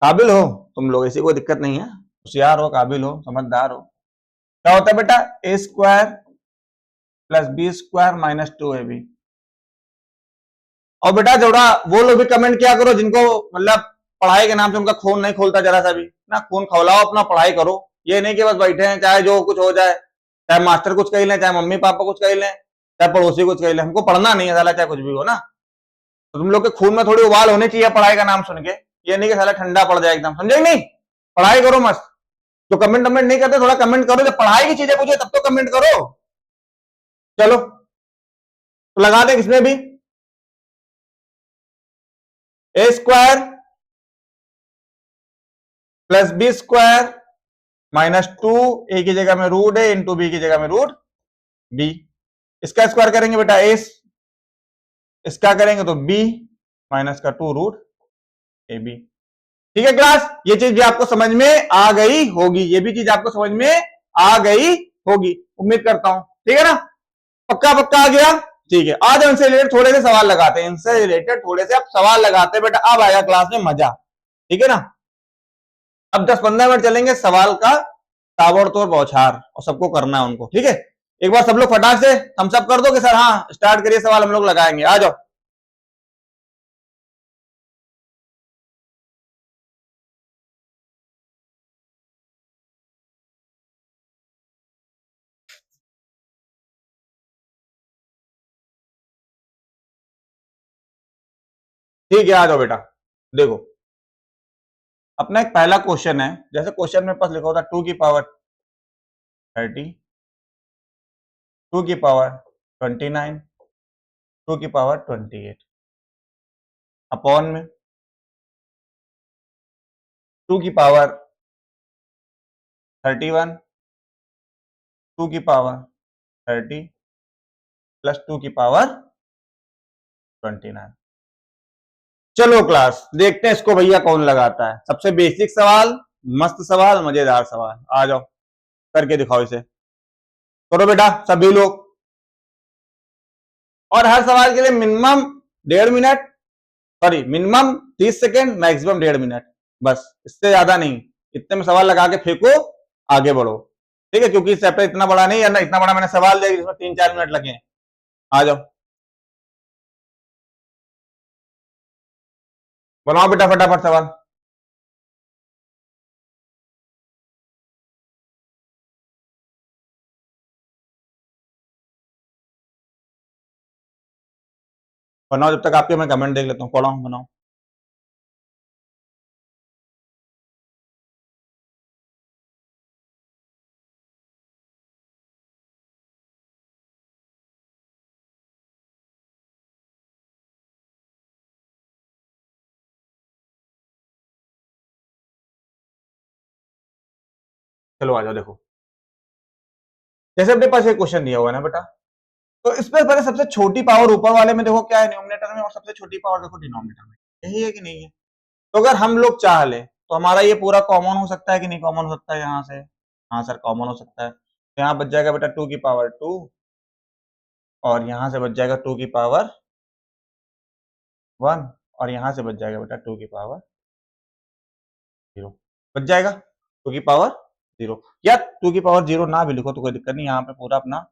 काबिल हो तुम लोग, ऐसी कोई दिक्कत नहीं है। होशियार हो, काबिल हो, समझदार हो। क्या होता है बेटा? A square plus B square minus 2ab। और बेटा जोड़ा वो लोग भी कमेंट किया करो जिनको मतलब पढ़ाई के नाम से उनका खून नहीं खोलता जरा सा भी ना। खून खौलाओ, अपना पढ़ाई करो। ये नहीं कि बस बैठे हैं, चाहे जो कुछ हो जाए, चाहे मास्टर कुछ कह लें, चाहे मम्मी पापा कुछ कह लें, चाहे पड़ोसी कुछ कह लें, हमको पढ़ना नहीं है साला, चाहे कुछ भी हो ना। तो तुम लोग के खून में थोड़ी उबाल होनी चाहिए पढ़ाई का नाम सुन के। ये नहीं कि साला ठंडा पड़ जाए एकदम, समझे नहीं? पढ़ाई करो मस्त। जो कमेंट कमेंट नहीं करते थोड़ा कमेंट करो, जब पढ़ाई की चीजें पूछे तब तो कमेंट करो। चलो तो लगा दे इसमें भी। A square plus B square minus 2, A की जगह में रूट ए इंटू बी की जगह में रूट बी। इसका स्क्वायर करेंगे बेटा ए, इसका करेंगे तो बी माइनस का 2 रूट ए बी। ठीक है क्लास, ये चीज भी आपको समझ में आ गई होगी, ये भी चीज आपको समझ में आ गई होगी, उम्मीद करता हूं। ठीक है ना? पक्का पक्का आ गया? ठीक है, आज इनसे रिलेटेड थोड़े से सवाल लगाते हैं, इनसे रिलेटेड थोड़े से आप सवाल लगाते हैं बेटा, अब आएगा क्लास में मजा। ठीक है ना? अब 10-15 मिनट चलेंगे सवाल का ताबड़तोड़ बौछार, और सबको करना है उनको। ठीक है, एक बार सब लोग फटाक से हम सब कर दो कि सर हाँ स्टार्ट करिए, सवाल हम लोग लगाएंगे, आ जाओ। ठीक है, आ जाओ बेटा। देखो, अपना एक पहला क्वेश्चन है, जैसे क्वेश्चन में पास लिखा होता 2 की पावर 30, 2 की पावर 29, 2 की पावर 28 अपॉन में 2 की पावर 31, 2 की पावर 30 प्लस 2 की पावर 29। चलो क्लास देखते हैं इसको भैया कौन लगाता है। सबसे बेसिक सवाल, मस्त सवाल, मजेदार सवाल, आ जाओ करके दिखाओ इसे। करो बेटा सभी लोग। और हर सवाल के लिए minimum 1.5 minute, sorry minimum 30 second, maximum 1.5 minute, बस इससे ज्यादा नहीं। इतने में सवाल लगा के फेंको, आगे बढ़ो। ठीक है, क्योंकि चैप्टर इतना बड़ा नहीं है ना, इतना बड़ा मैंने सवाल दिया जिसमें 3-4 मिनट लगे। आ जाओ बनाओ बेटा फटाफट सवाल। बनाओ, जब तक आपके मैं कमेंट देख लेता हूँ, पढ़ाओ बनाओ। चलो आ जाओ, देखो जैसे अपने पास एक क्वेश्चन दिया हुआ है ना बेटा, तो इस पर पहले सबसे छोटी पावर ऊपर वाले में देखो क्या है न्यूमरेटर में, और सबसे छोटी पावर देखो डिनोमिनेटर में, यही है कि नहीं है? तो अगर हम लोग चाह ले तो हमारा ये पूरा कॉमन हो सकता है कि नहीं कॉमन हो सकता है यहाँ से? हाँ सर कॉमन हो सकता है। तो यहाँ बच जाएगा बेटा 2 की पावर 2, और यहाँ से बच जाएगा 2 की पावर 1, और यहाँ से बच जाएगा बेटा 2 की पावर 0, बच जाएगा 2 की पावर 0, या 2 की पावर 0 ना भी लिखो तो कोई दिक्कत नहीं, यहाँ पे पूरा अपना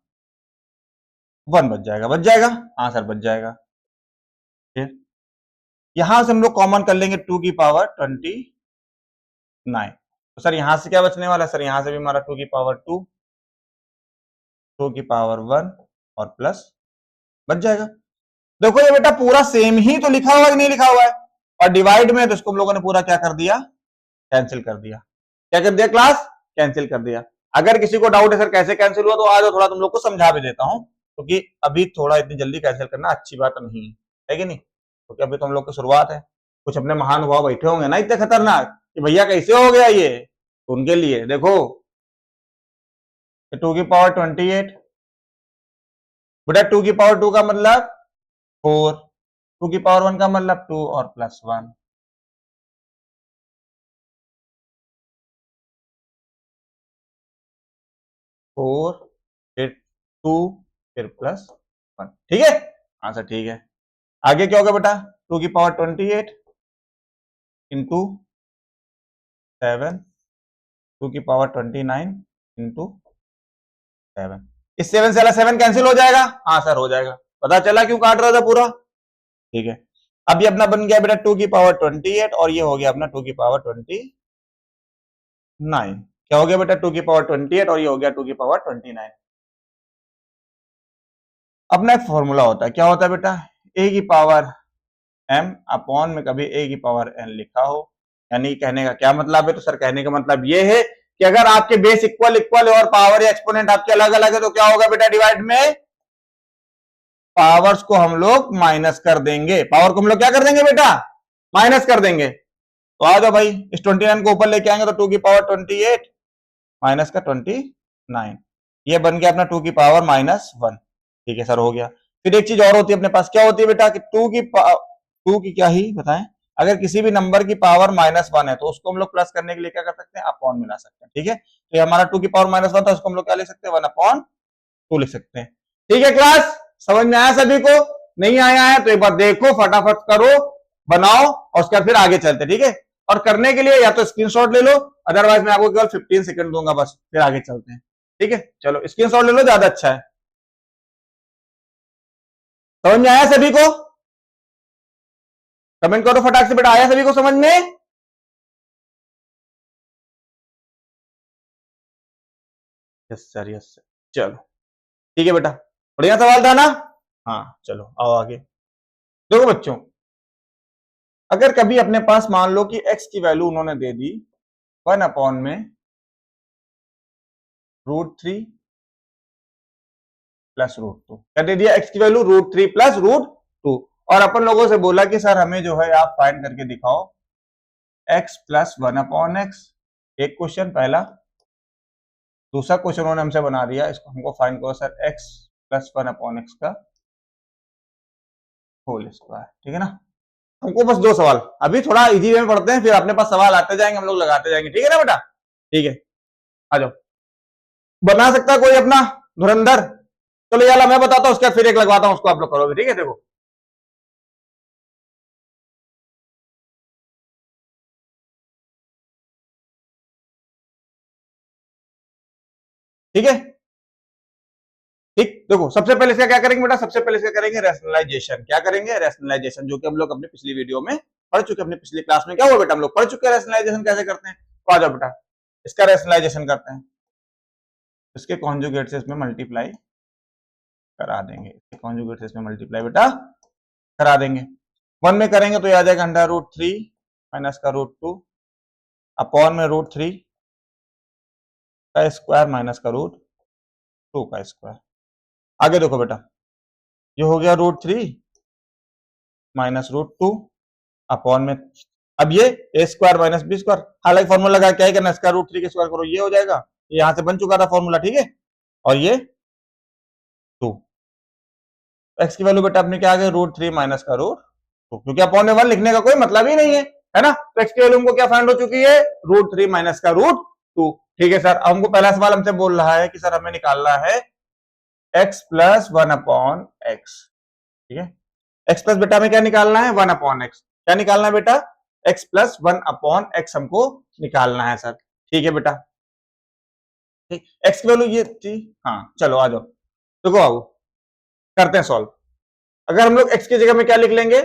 1 बच जाएगा, बच जाएगा। हाँ सर बच जाएगा। फिर यहां से हम लोग कॉमन कर लेंगे 2 की पावर 29, तो सर यहां से क्या बचने वाला है? सर यहां से भी हमारा 2 की पावर 2, 2 की पावर 1 और प्लस बच जाएगा। देखो ये बेटा पूरा सेम ही तो लिखा हुआ है कि नहीं लिखा हुआ है, और डिवाइड में तो इसको हम लोगों ने पूरा क्या कर दिया? कैंसिल कर दिया। क्या कर दिया क्लास? कैंसिल कर दिया। अगर किसी को डाउट है सर कैसे कैंसिल हुआ, तो आज थोड़ा तुम लोग को समझा भी देता हूं, क्योंकि अभी थोड़ा इतनी जल्दी कैंसिल करना अच्छी बात नहीं है कि नहीं? क्योंकि अभी तो हम लोग की शुरुआत है, कुछ अपने महानुभाव बैठे होंगे ना इतने खतरनाक कि भैया कैसे हो गया ये, तो उनके लिए देखो 2 की पावर 28, बेटा 2 की पावर 2 का मतलब 4, 2 की पावर 1 का मतलब 2 और प्लस 1, फोर फिर 2 फिर प्लस 1, ठीक है? हाँ सर ठीक है। आगे क्या होगा बेटा? 2 की पावर 28 इंटू 7, 2 की पावर 29 इंटू 7, इस 7 से 7 कैंसिल हो जाएगा? हाँ सर हो जाएगा। पता चला क्यों काट रहा था पूरा? ठीक है। अब ये अपना बन गया बेटा 2 की पावर 28, और ये हो गया अपना 2 की पावर 29। क्या हो गया बेटा? 2 की पावर 28 और ये हो गया 2 की पावर 29। अपना एक फॉर्मूला होता है, क्या होता है बेटा? ए की पावर m अपॉन में कभी a की पावर n लिखा हो, यानी कहने का क्या मतलब है? तो सर कहने का मतलब ये है कि अगर आपके बेस इक्वल इक्वल है और पावर या एक्सपोनेंट आपके अलग अलग है, तो क्या होगा बेटा? डिवाइड में पावर्स को हम लोग माइनस कर देंगे, पावर को हम लोग क्या कर देंगे बेटा? माइनस कर देंगे। तो आ जाओ भाई, इस 29 को ऊपर लेके आएंगे तो 2 की पावर 28 माइनस का 29, ये बन गया अपना 2 की पावर -1। ठीक है सर हो गया। फिर एक चीज और होती है अपने पास, क्या होती है बेटा? कि 2 की क्या ही बताएं, अगर किसी भी नंबर की पावर -1 है तो उसको हम लोग प्लस करने के लिए क्या कर सकते हैं? अपॉन मिला सकते हैं। ठीक है, तो ये हमारा 2 की पावर -1 था, उसको हम लोग क्या लिख सकते हैं? 1/2 लिख सकते हैं। ठीक है क्लास, समझ में आया सभी को? नहीं आया है तो एक बार देखो, फटाफट करो, बनाओ, और उसके बाद फिर आगे चलते। ठीक है, और करने के लिए या तो स्क्रीनशॉट ले लो, अदरवाइज मैं आपको केवल 15 सेकंड दूंगा बस, फिर आगे चलते हैं। ठीक है, चलो स्क्रीनशॉट ले लो, ज्यादा अच्छा है। समझ में आया सभी को? कमेंट करो फटाक से बेटा, आया सभी को समझ में? Yes sir yes sir. चलो ठीक है बेटा, बढ़िया सवाल था ना? हाँ चलो आओ आगे। देखो बच्चों, अगर कभी अपने पास मान लो कि x की वैल्यू उन्होंने दे दी 1/में √3 प्लस √2, क्या दे दिया? x की वैल्यू √3 प्लस √2, और अपन लोगों से बोला कि सर हमें जो है आप फाइंड करके दिखाओ x प्लस 1/x। एक क्वेश्चन पहला। दूसरा क्वेश्चन उन्होंने हमसे बना दिया, इसको हमको फाइंड करो सर x प्लस 1/x का होल स्क्वायर। ठीक है ना? हमको बस 2 सवाल, अभी थोड़ा इजी वे में पढ़ते हैं, फिर अपने पास सवाल आते जाएंगे, हम लोग लगाते जाएंगे। ठीक है ना बेटा? ठीक है, आ जाओ। बना सकता है कोई अपना धुरंधर? चलो यार मैं बताता हूं, उसके बाद फिर एक लगवाता हूं, उसको आप लोग करोगे। ठीक है, देखो ठीक है, ठीक। देखो सबसे पहले इसका क्या करेंगे बेटा? सबसे पहले इसका करेंगे रैशनलाइजेशन। क्या करेंगे? रैशनलाइजेशन, जो कि हम लोग अपनी पिछली वीडियो में पढ़ चुके हैं। अपनी पिछली क्लास में क्या हुआ बेटा? हम लोग पढ़ चुके हैं रैशनलाइजेशन कैसे करते हैं। तो आ जाओ बेटा, इसका रैशनलाइजेशन करते हैं। इसके कॉन्जुगेट से इसमें मल्टीप्लाई करा देंगे, इसके कॉन्जुगेट से इसमें मल्टीप्लाई बेटा करा देंगे। 1 में करेंगे तो ये आ जाएगा √3 माइनस का √2 अपॉन में √3 का स्क्वायर माइनस का √2 का स्क्वायर। आगे देखो बेटा, ये हो गया √3 माइनस √2 अपॉन में, अब ये a² माइनस b², हालांकि फॉर्मूला लगा क्या है करना, इसका √3 के स्क्वायर करो, ये हो जाएगा, यहां से बन चुका था फॉर्मूला, ठीक है। और ये 2, एक्स की वैल्यू बेटा अपने क्या आ गई, √3 माइनस का √2, क्योंकि अपॉन में 1 लिखने का कोई मतलब ही नहीं है ना। तो एक्स की वैल्यू हमको क्या फाइंड हो चुकी है, √3 माइनस का √2। ठीक है सर, हमको पहला सवाल हमसे बोल रहा है कि सर हमें निकालना है x प्लस 1 अपॉन एक्स। ठीक है, x प्लस बेटा हमें क्या निकालना है, 1 अपॉन एक्स। क्या निकालना है बेटा, x प्लस 1 अपॉन एक्स हमको निकालना है सर। ठीक है बेटा, ठीक, x की वैल्यू ये थी। हाँ चलो आ जाओ, देखो बाबू करते हैं सॉल्व। अगर हम लोग x की जगह में क्या लिख लेंगे,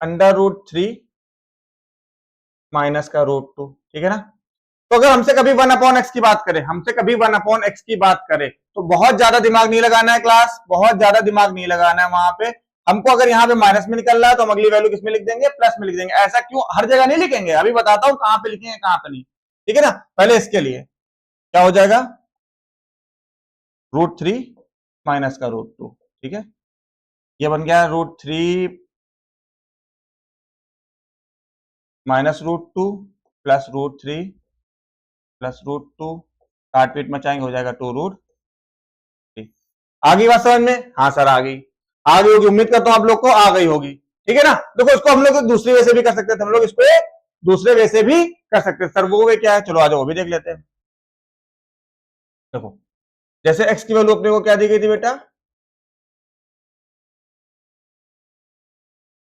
√3 माइनस का √2। ठीक है ना। तो अगर हमसे कभी 1 अपॉन एक्स की बात करें, हमसे कभी 1 अपॉन एक्स की बात करें, तो बहुत ज्यादा दिमाग नहीं लगाना है क्लास, बहुत ज्यादा दिमाग नहीं लगाना है वहां पे। हमको अगर यहाँ पे माइनस में निकल रहा है तो हम अगली वैल्यू किस में लिख देंगे, प्लस में लिख देंगे। ऐसा क्यों, हर जगह नहीं लिखेंगे, अभी बताता हूं कहां पे लिखेंगे कहां पे नहीं। ठीक है ना। पहले इसके लिए क्या हो जाएगा, √3 माइनस का √2। ठीक है, ये बन गया √3 माइनस √2 प्लस √3 प्लस √2, काट पीट मचाएंगे, हो जाएगा 2√3। आ गई बात समझ में, हाँ सर आ गई, आ गई होगी, उम्मीद करता हूं आप लोग को आ गई होगी। ठीक है ना। देखो इसको हम लोग दूसरी वे से भी कर सकते थे, हम लोग इसको दूसरे वे से भी कर सकते थे सर। वो वे क्या है, चलो आ जाओ वो भी देख लेते हैं। देखो जैसे x की वैल्यू अपने को क्या दी गई थी बेटा,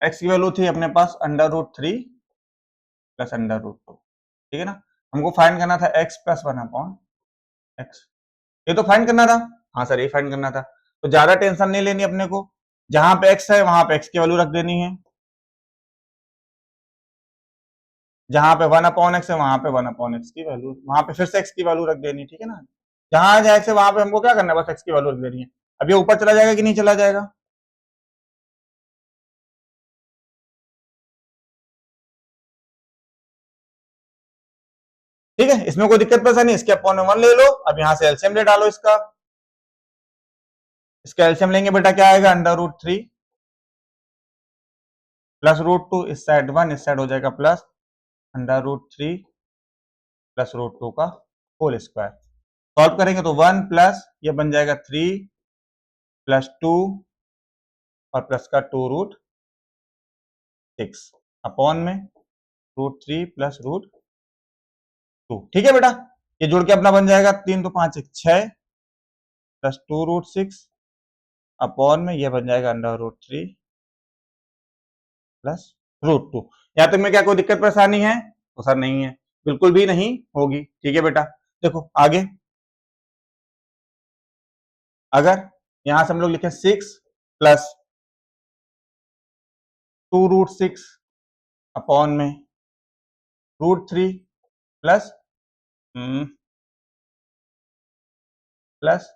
x की वैल्यू थी अपने पास √3 प्लस √2। ठीक है ना। हमको फाइंड करना था x प्लस 1 अपॉन एक्स, ये तो फाइंड करना था। हाँ सर ये फाइंड करना था, तो ज्यादा टेंशन नहीं लेनी अपने को। जहां पे x है वहां पे x की वैल्यू रख देनी है, जहां पे 1 अपॉन एक्स है वहां पे 1 अपॉन एक्स की वैल्यू, वहां पे फिर से x की वैल्यू रख देनी। ठीक है ना। जहां जाए से वहां पे हमको क्या करना है, बस x की वैल्यू रख देनी है। अब ये ऊपर चला जाएगा कि नहीं चला जाएगा, ठीक है, इसमें कोई दिक्कत पैसा नहीं। इसके अपॉन में 1 ले लो, अब यहां से एलसीएम ले डालो इसका। इसका एलसीएम लेंगे बेटा क्या आएगा, √3 प्लस √2, इस साइड 1, इस साइड हो जाएगा प्लस √3 प्लस √2 का होल स्क्वायर। सॉल्व करेंगे तो 1 प्लस ये बन जाएगा 3 प्लस 2 और प्लस का 2√6 अपॉन में √3 प्लस √2। ठीक है बेटा, ये जोड़ के अपना बन जाएगा 3 तो 5 1 6 प्लस 2√6 अपॉन में ये बन जाएगा √3 प्लस √2। यहां तक में क्या कोई दिक्कत परेशानी है, तो सर नहीं है, बिल्कुल भी नहीं होगी। ठीक है बेटा, देखो आगे, अगर यहां से हम लोग लिखे 6 प्लस 2√6 अपॉन में √3 प्लस प्लस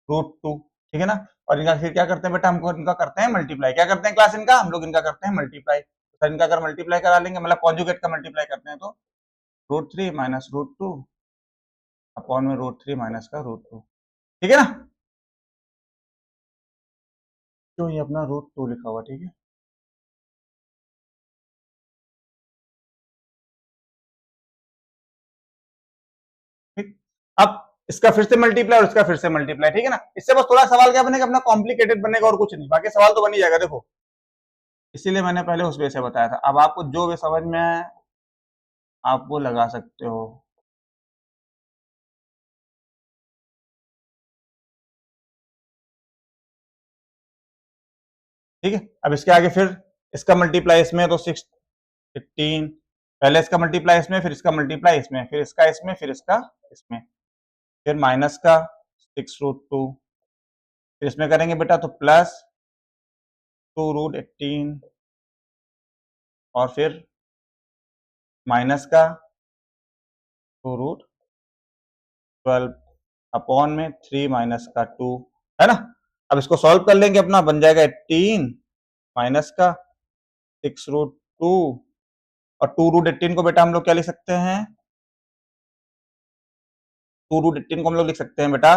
√2। ठीक है ना। और इनका फिर क्या करते हैं बेटा, हमको इनका करते हैं मल्टीप्लाई। क्या करते हैं क्लास इनका, हम लोग इनका करते हैं मल्टीप्लाई। सर इनका अगर मल्टीप्लाई करा लेंगे, मतलब कॉन्जुगेट का मल्टीप्लाई करते हैं, तो √3 माइनस √2 अपॉन में √3 माइनस का √2। ठीक है ना, तो ये अपना √2 लिखा हुआ। ठीक है, ठीक। अब इसका फिर से मल्टीप्लाई और इसका फिर से मल्टीप्लाई। ठीक है ना। इससे बस थोड़ा सवाल क्या बनेगा अपना, कॉम्प्लिकेटेड बनेगा और कुछ नहीं, बाकी सवाल तो बन ही जाएगा। देखो इसीलिए मैंने पहले उस वे से बताया था, अब आपको जो वे समझ में आए आप वो लगा सकते हो। ठीक है, अब इसके आगे फिर इसका मल्टीप्लाई इसमें, तो 6 15, पहले इसका मल्टीप्लाई इसमें, फिर इसका मल्टीप्लाई इसमें, फिर इसका इसमें, फिर इसका इसमें, फिर माइनस का 6√2, फिर इसमें करेंगे बेटा तो प्लस 2√18 और फिर माइनस का 2√12 अपॉन में 3 माइनस का 2, है ना। अब इसको सॉल्व कर लेंगे, अपना बन जाएगा 18 माइनस का 6√2, और 2√18 को बेटा हम लोग क्या लिख सकते हैं, 2√18 को हम लोग लिख सकते हैं बेटा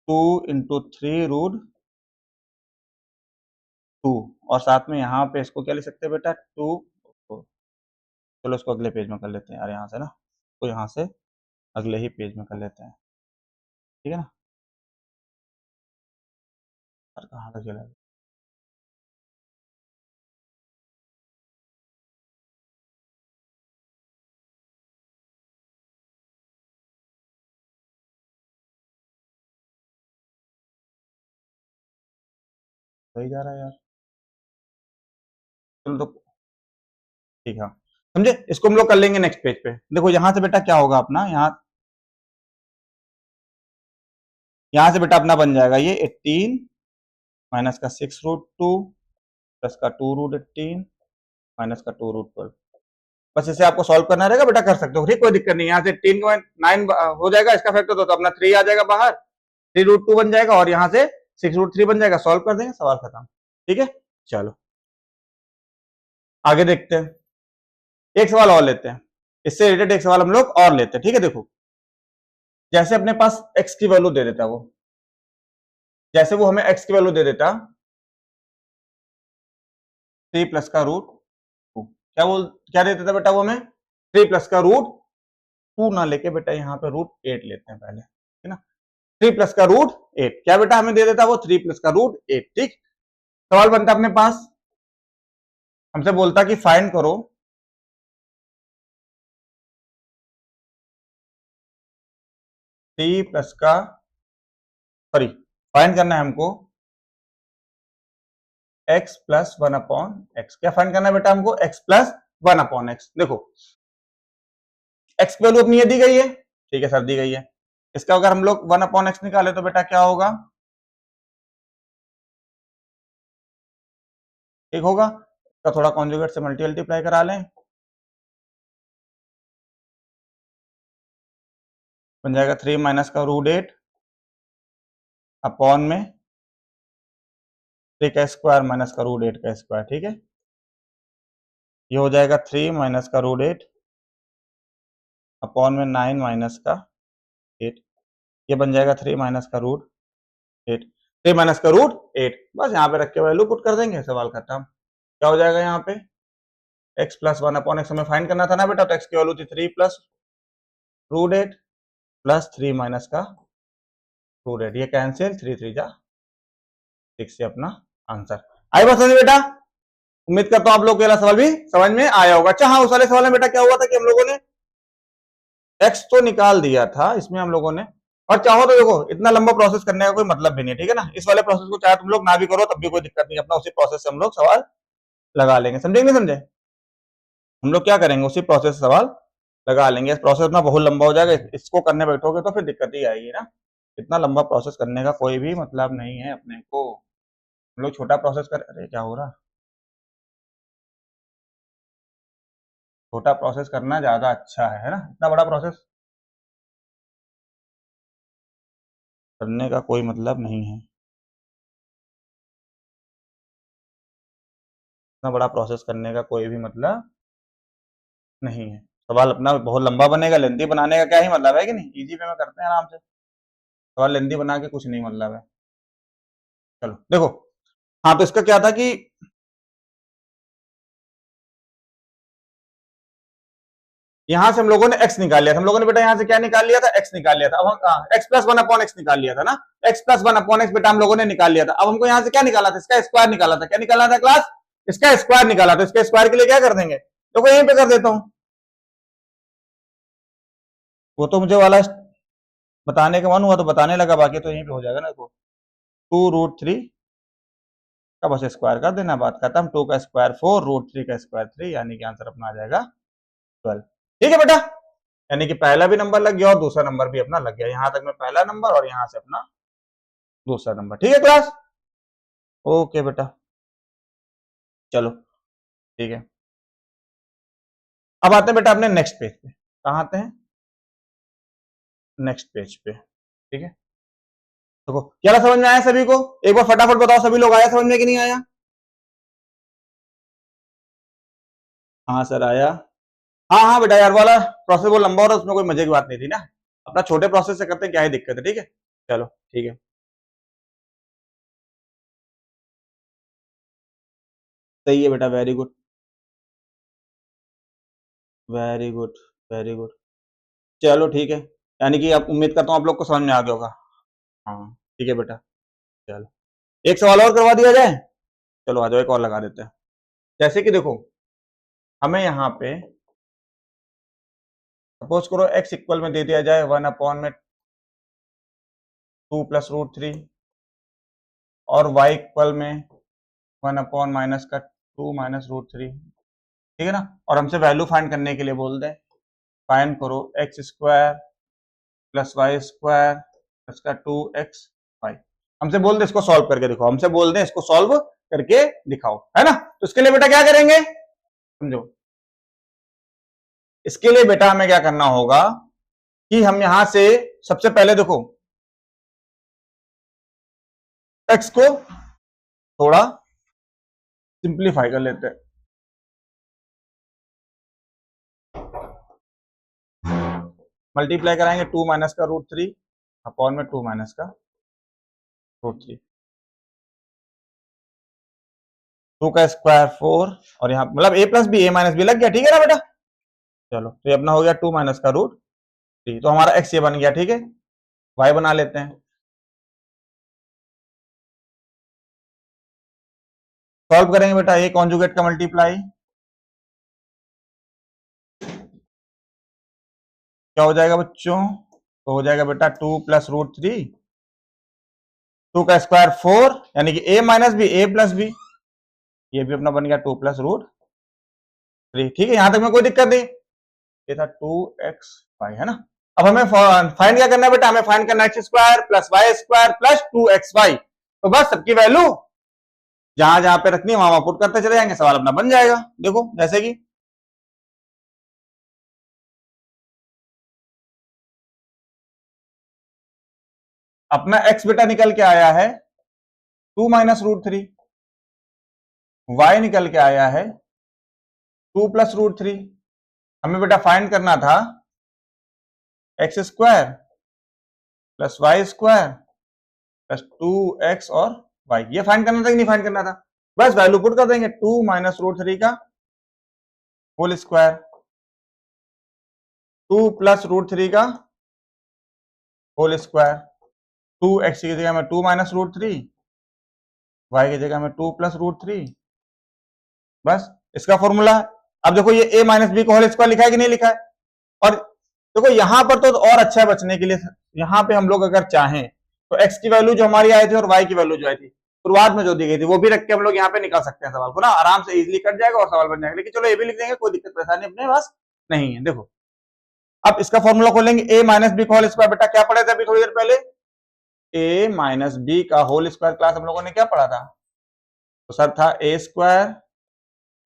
2 इंटू 3√2, और साथ में यहाँ पे इसको क्या लिख सकते हैं बेटा 2, चलो इसको अगले पेज में कर लेते हैं यार, यहाँ से ना, तो यहाँ से अगले ही पेज में कर लेते हैं, ठीक है ना। यार कहाँ तक चला गया? वही जा रहा है यार। चलो तो ठीक है, समझे, इसको हम लोग कर लेंगे नेक्स्ट पेज पे। देखो यहाँ से बेटा क्या होगा अपना, यहाँ से बेटा अपना बन जाएगा ये 18 माइनस का 6√2 प्लस का 2√18 माइनस का 2√12। बस इसे आपको सॉल्व करना रहेगा बेटा, कर सकते हो, ठीक, कोई दिक्कत नहीं। यहाँ से 18.9 हो जाएगा इसका फैक्टर, तो अपना 3 आ जाएगा बाहर, 3√2 बन जाएगा, और यहाँ से 6√3 बन जाएगा, सॉल्व कर देंगे, सवाल खत्म। ठीक है, चलो आगे देखते हैं, एक सवाल और लेते हैं, इससे रिलेटेड एक सवाल हम लोग और लेते हैं, ठीक है। देखो जैसे अपने पास x की वैल्यू दे देता, वो जैसे वो हमें x की वैल्यू दे देता 3 प्लस का रूट 2, क्या दे देता बेटा वो हमें, 3 प्लस का रूट 2 ना लेके बेटा यहाँ पे √8 लेते हैं पहले, है ना। 3 प्लस का √8 क्या बेटा हमें दे देता वो, 3 प्लस का √8, ठीक। सवाल बनता अपने पास, हमसे बोलता कि फाइंड करो थ्री प्लस का, सॉरी, फाइंड करना है हमको x प्लस 1/x। क्या फाइंड करना है बेटा हमको, x प्लस 1/x। देखो x की वैल्यू अपनी ये दी गई है, ठीक है सर, दी गई है। इसका अगर हम लोग 1/x निकाले तो बेटा क्या होगा, ठीक होगा। इसका थोड़ा कॉन्जुगेट से मल्टीप्लाई करा लें, बन जाएगा 3 माइनस का √8 अपॉन में 3 का स्क्वायर माइनस का √8 का स्क्वायर, ठीक है। ये हो जाएगा 3 माइनस का √8 अपॉन में 9 माइनस का 8। ये बन जाएगा 3 माइनस का √8, 3 माइनस का √8। बस यहाँ पे रख के वैल्यू पुट कर देंगे, सवाल खत्म। क्या हो जाएगा यहाँ पे, x प्लस 1/x हमें फाइंड करना था ना बेटा, तो x की वैल्यू थी 3 प्लस √8 प्लस 3 माइनस का √8, ये कैंसिल, 3 3 जा 6 से अपना आंसर। आई बात समझ बेटा, उम्मीद करता हूं आप लोग को सवाल भी समझ में आया होगा। अच्छा हाँ, उस वाले सवाल में बेटा क्या हुआ था कि हम लोगों ने x तो निकाल दिया था इसमें हम लोगों ने, और चाहो तो देखो इतना लंबा प्रोसेस करने का कोई मतलब भी नहीं, ठीक है ना। इस वाले प्रोसेस को चाहे तुम लोग ना भी करो तब भी कोई दिक्कत नहीं, अपना उसी प्रोसेस से हम लोग सवाल लगा लेंगे, समझे नहीं समझे। हम लोग क्या करेंगे, उसी प्रोसेस से सवाल लगा लेंगे। इस प्रोसेस में बहुत लंबा हो जाएगा, इसको करने बैठोगे तो फिर दिक्कत ही आएगी ना। इतना लंबा प्रोसेस करने का कोई भी मतलब नहीं है अपने को, हम लोग छोटा प्रोसेस कर, अरे क्या हो रहा, छोटा प्रोसेस करना ज्यादा अच्छा है ना, इतना बड़ा प्रोसेस करने का कोई मतलब नहीं है, इतना बड़ा प्रोसेस करने का कोई भी मतलब नहीं है। सवाल अपना बहुत लंबा बनेगा, लेंथी बनाने का क्या ही मतलब है कि नहीं, इजी वे में करते हैं आराम से, सवाल लेंथी बना के कुछ नहीं मतलब है। चलो देखो, हाँ तो इसका क्या था कि यहां से हम लोगों ने x निकाल लिया था, हम लोगों ने बेटा यहां से क्या निकाल लिया था, x निकाल लिया था। अब हम x प्लस 1/x निकाल लिया था ना, x प्लस 1/x बेटा हम लोगों ने निकाल लिया था। अब हमको यहां से क्या निकाला था, इसका स्क्वायर निकाला था। क्या निकाला था क्लास, इसका स्क्वायर निकाला था। इसके स्क्वायर के लिए क्या कर देंगे, तो यहीं पे कर देता हूं, वो तो मुझे वाला बताने का मन हुआ तो बताने लगा, बाकी तो यहीं पे हो जाएगा ना। तो 2√3 का बस स्क्वायर कर देना, बात खत्म। 2 का स्क्वायर 4, √3 का स्क्वायर 3, यानी कि आंसर अपना आ जाएगा 12। ठीक है बेटा, यानी कि पहला भी नंबर लग गया और दूसरा नंबर भी अपना लग गया। यहां तक में पहला नंबर और यहां से अपना दूसरा नंबर। ठीक है क्लास, ओके बेटा, चलो ठीक है। अब आते हैं बेटा अपने नेक्स्ट पेज पे, कहाँ आते हैं, नेक्स्ट पेज पे, ठीक है। देखो क्या समझ में आया सभी को, एक बार फटाफट बताओ सभी लोग, आया समझ में कि नहीं आया। हाँ सर आया। हाँ हाँ बेटा, यार वाला प्रोसेस वो लंबा हो रहा है, उसमें कोई मजे की बात नहीं थी ना, अपना छोटे प्रोसेस से करते हैं, क्या ही दिक्कत है, ठीक है। चलो ठीक है, सही है बेटा, very good. Very good, very good. चलो ठीक है, यानी कि अब उम्मीद करता हूँ आप लोग को समझ में आ गया होगा। हाँ ठीक है बेटा, चलो एक सवाल और करवा दिया जाए। चलो आ जाओ, एक और लगा देते हैं। जैसे कि देखो, हमें यहाँ पे सपोज करो x इक्वल में दे दिया जाए 1 में 2 प्लस रूट 3 और y इक्वल में 1 माइनस का 2 माइनस रूट 3, ठीक है ना। और हमसे वैल्यू फाइंड करने के लिए बोल दें, फाइंड करो X square plus Y square plus का 2xy। हमसे बोल दे इसको सॉल्व करके दिखाओ, हमसे बोल दे इसको सॉल्व करके दिखाओ, है ना। तो इसके लिए बेटा क्या करेंगे, समझो। इसके लिए बेटा हमें क्या करना होगा कि हम यहां से सबसे पहले देखो x को थोड़ा सिंप्लीफाई कर लेते हैं। मल्टीप्लाई कराएंगे 2 माइनस का रूट 3 अपॉन में 2 माइनस का रूट 3, 2 का स्क्वायर 4 और यहाँ मतलब a plus B, a minus B लग गया, ठीक है ना बेटा। चलो तो ये अपना हो गया 2 माइनस का रूट 3, तो हमारा x ये बन गया, ठीक है। y बना लेते हैं, सॉल्व करेंगे बेटा। a कॉन्जुगेट का मल्टीप्लाई क्या हो जाएगा बच्चों, तो हो जाएगा बेटा 2 प्लस रूट 3, 2 का स्क्वायर 4 यानी कि a minus B, a plus B, ये भी अपना बन गया 2 प्लस रूट 3, ठीक है। यहां तक में कोई दिक्कत नहीं, ये था 2xy, है ना। अब हमें फाइंड क्या करना है बेटा, हमें फाइंड करना है X square plus Y square plus 2xy। तो बस सबकी वैल्यू जहां जहां पे रखनी है वहां पुट करते चले जाएंगे, सवाल अपना बन जाएगा। देखो जैसे कि अपना x बेटा निकल के आया है 2 माइनस रूट 3, y निकल के आया है 2 प्लस रूट 3। हमें बेटा फाइंड करना था X square plus Y square plus 2x और y, ये फाइंड करना था कि नहीं फाइंड करना था। बस वैल्यू पुट कर देंगे 2 माइनस रूट 3 का होल स्क्वायर, 2 प्लस रूट 3 का होल स्क्वायर, 2x की जगह में 2 माइनस रूट 3, y की जगह में 2 प्लस रूट 3, बस इसका फॉर्मूला। अब देखो ये a माइनस बी को होल स्क्वायर लिखा है कि नहीं लिखा है। और देखो यहां पर तो और अच्छा है बचने के लिए, यहां पे हम लोग अगर चाहें तो x की वैल्यू जो हमारी आई थी और y की वैल्यू जो आई थी शुरुआत में जो दी गई थी वो भी रख के हम लोग यहाँ पे निकाल सकते हैं सवाल को ना, आराम से इजीली कट जाएगा और सवाल बन जाएगा। लेकिन चलो ये भी लिख देंगे, कोई दिक्कत परेशानी अपने पास नहीं है। देखो अब इसका फॉर्मूला खोलेंगे, a माइनस बी का होल स्क्वायर, बेटा क्या पढ़े थे अभी थोड़ी देर पहले, a माइनस बी का होल स्क्वायर क्लास हम लोगों ने क्या पढ़ा था, तो सर था a square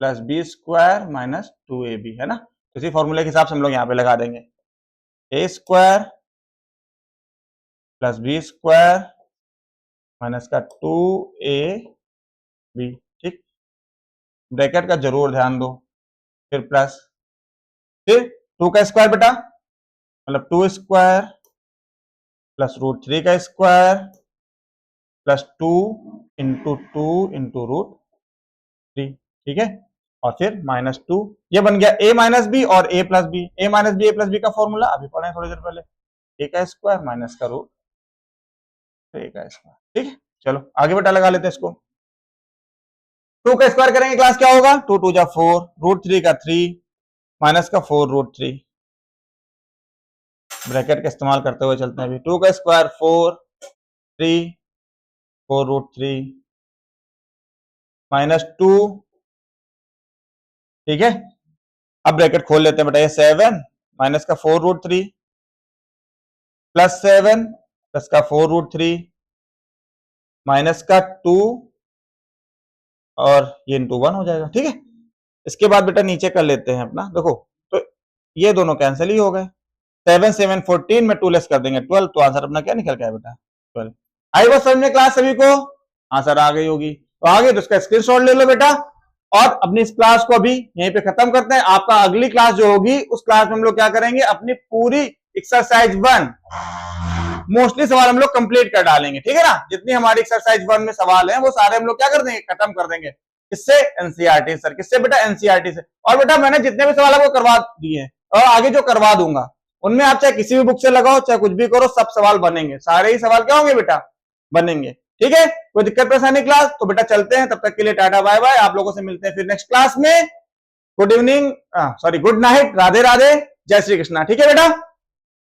plus B square minus 2ab, है ना। तो इसी फॉर्मूले के हिसाब से हम लोग यहाँ पे लगा देंगे a square plus B square minus का 2ab, ठीक। ब्रैकेट का जरूर ध्यान दो, फिर प्लस, फिर 2 का स्क्वायर बेटा मतलब 2 स्क्वायर प्लस रूट 3 का square plus 2 into 2 into root 3, ठीक है। और फिर माइनस 2, ये बन गया a माइनस बी और a plus B, a minus B a plus B का फॉर्मूला अभी पढ़े थोड़ी देर पहले, a का स्क्वायर माइनस का रूट 3 का स्क्वायर, ठीक है। चलो आगे बेटा लगा लेते हैं इसको, 2 का स्क्वायर करेंगे क्लास क्या होगा, 2 2 जा 4, रूट 3 का 3 माइनस का 4 रूट 3, ब्रैकेट का इस्तेमाल करते हुए चलते हैं अभी, 2 का स्क्वायर 4 3 4 रूट 3 माइनस 2, ठीक है। अब ब्रैकेट खोल लेते हैं बेटा, ये 7 माइनस का 4 रूट 3 प्लस 7 प्लस का 4 रूट 3 माइनस का 2 और ये इंटू 1 हो जाएगा, ठीक है। इसके बाद बेटा नीचे कर लेते हैं अपना, देखो तो ये दोनों कैंसिल ही हो गए, 7 7 14 में 2 लेस कर देंगे 12, तो आंसर अपना क्या निकल गया बेटा 12। आई बात समझ में क्लास सभी को, आंसर आ गई होगी। तो आगे तो इसका स्क्रीनशॉट ले लो बेटा, और अपनी इस क्लास को अभी यहीं पे खत्म करते हैं। आपका अगली क्लास जो होगी उस क्लास में हम लोग क्या करेंगे, अपनी पूरी एक्सरसाइज 1 मोस्टली सवाल हम लोग कंप्लीट कर डालेंगे, ठीक है ना। जितनी हमारी एक्सरसाइज 1 में सवाल हैं वो सारे हम लोग क्या कर देंगे, खत्म कर देंगे। किससे? NCERT sir. किससे बेटा? एनसीईआरटी से। और बेटा मैंने जितने भी सवाल आपको करवा दिए और आगे जो करवा दूंगा उनमें आप चाहे किसी भी बुक से लगाओ चाहे कुछ भी करो, सब सवाल बनेंगे, सारे ही सवाल क्या होंगे बेटा? बनेंगे। ठीक है, कोई दिक्कत परेशानी क्लास? तो बेटा चलते हैं, तब तक के लिए टाटा बाय बाय, आप लोगों से मिलते हैं फिर नेक्स्ट क्लास में। Good evening, sorry good night, Radhe Radhe, जय श्री कृष्णा। ठीक है बेटा।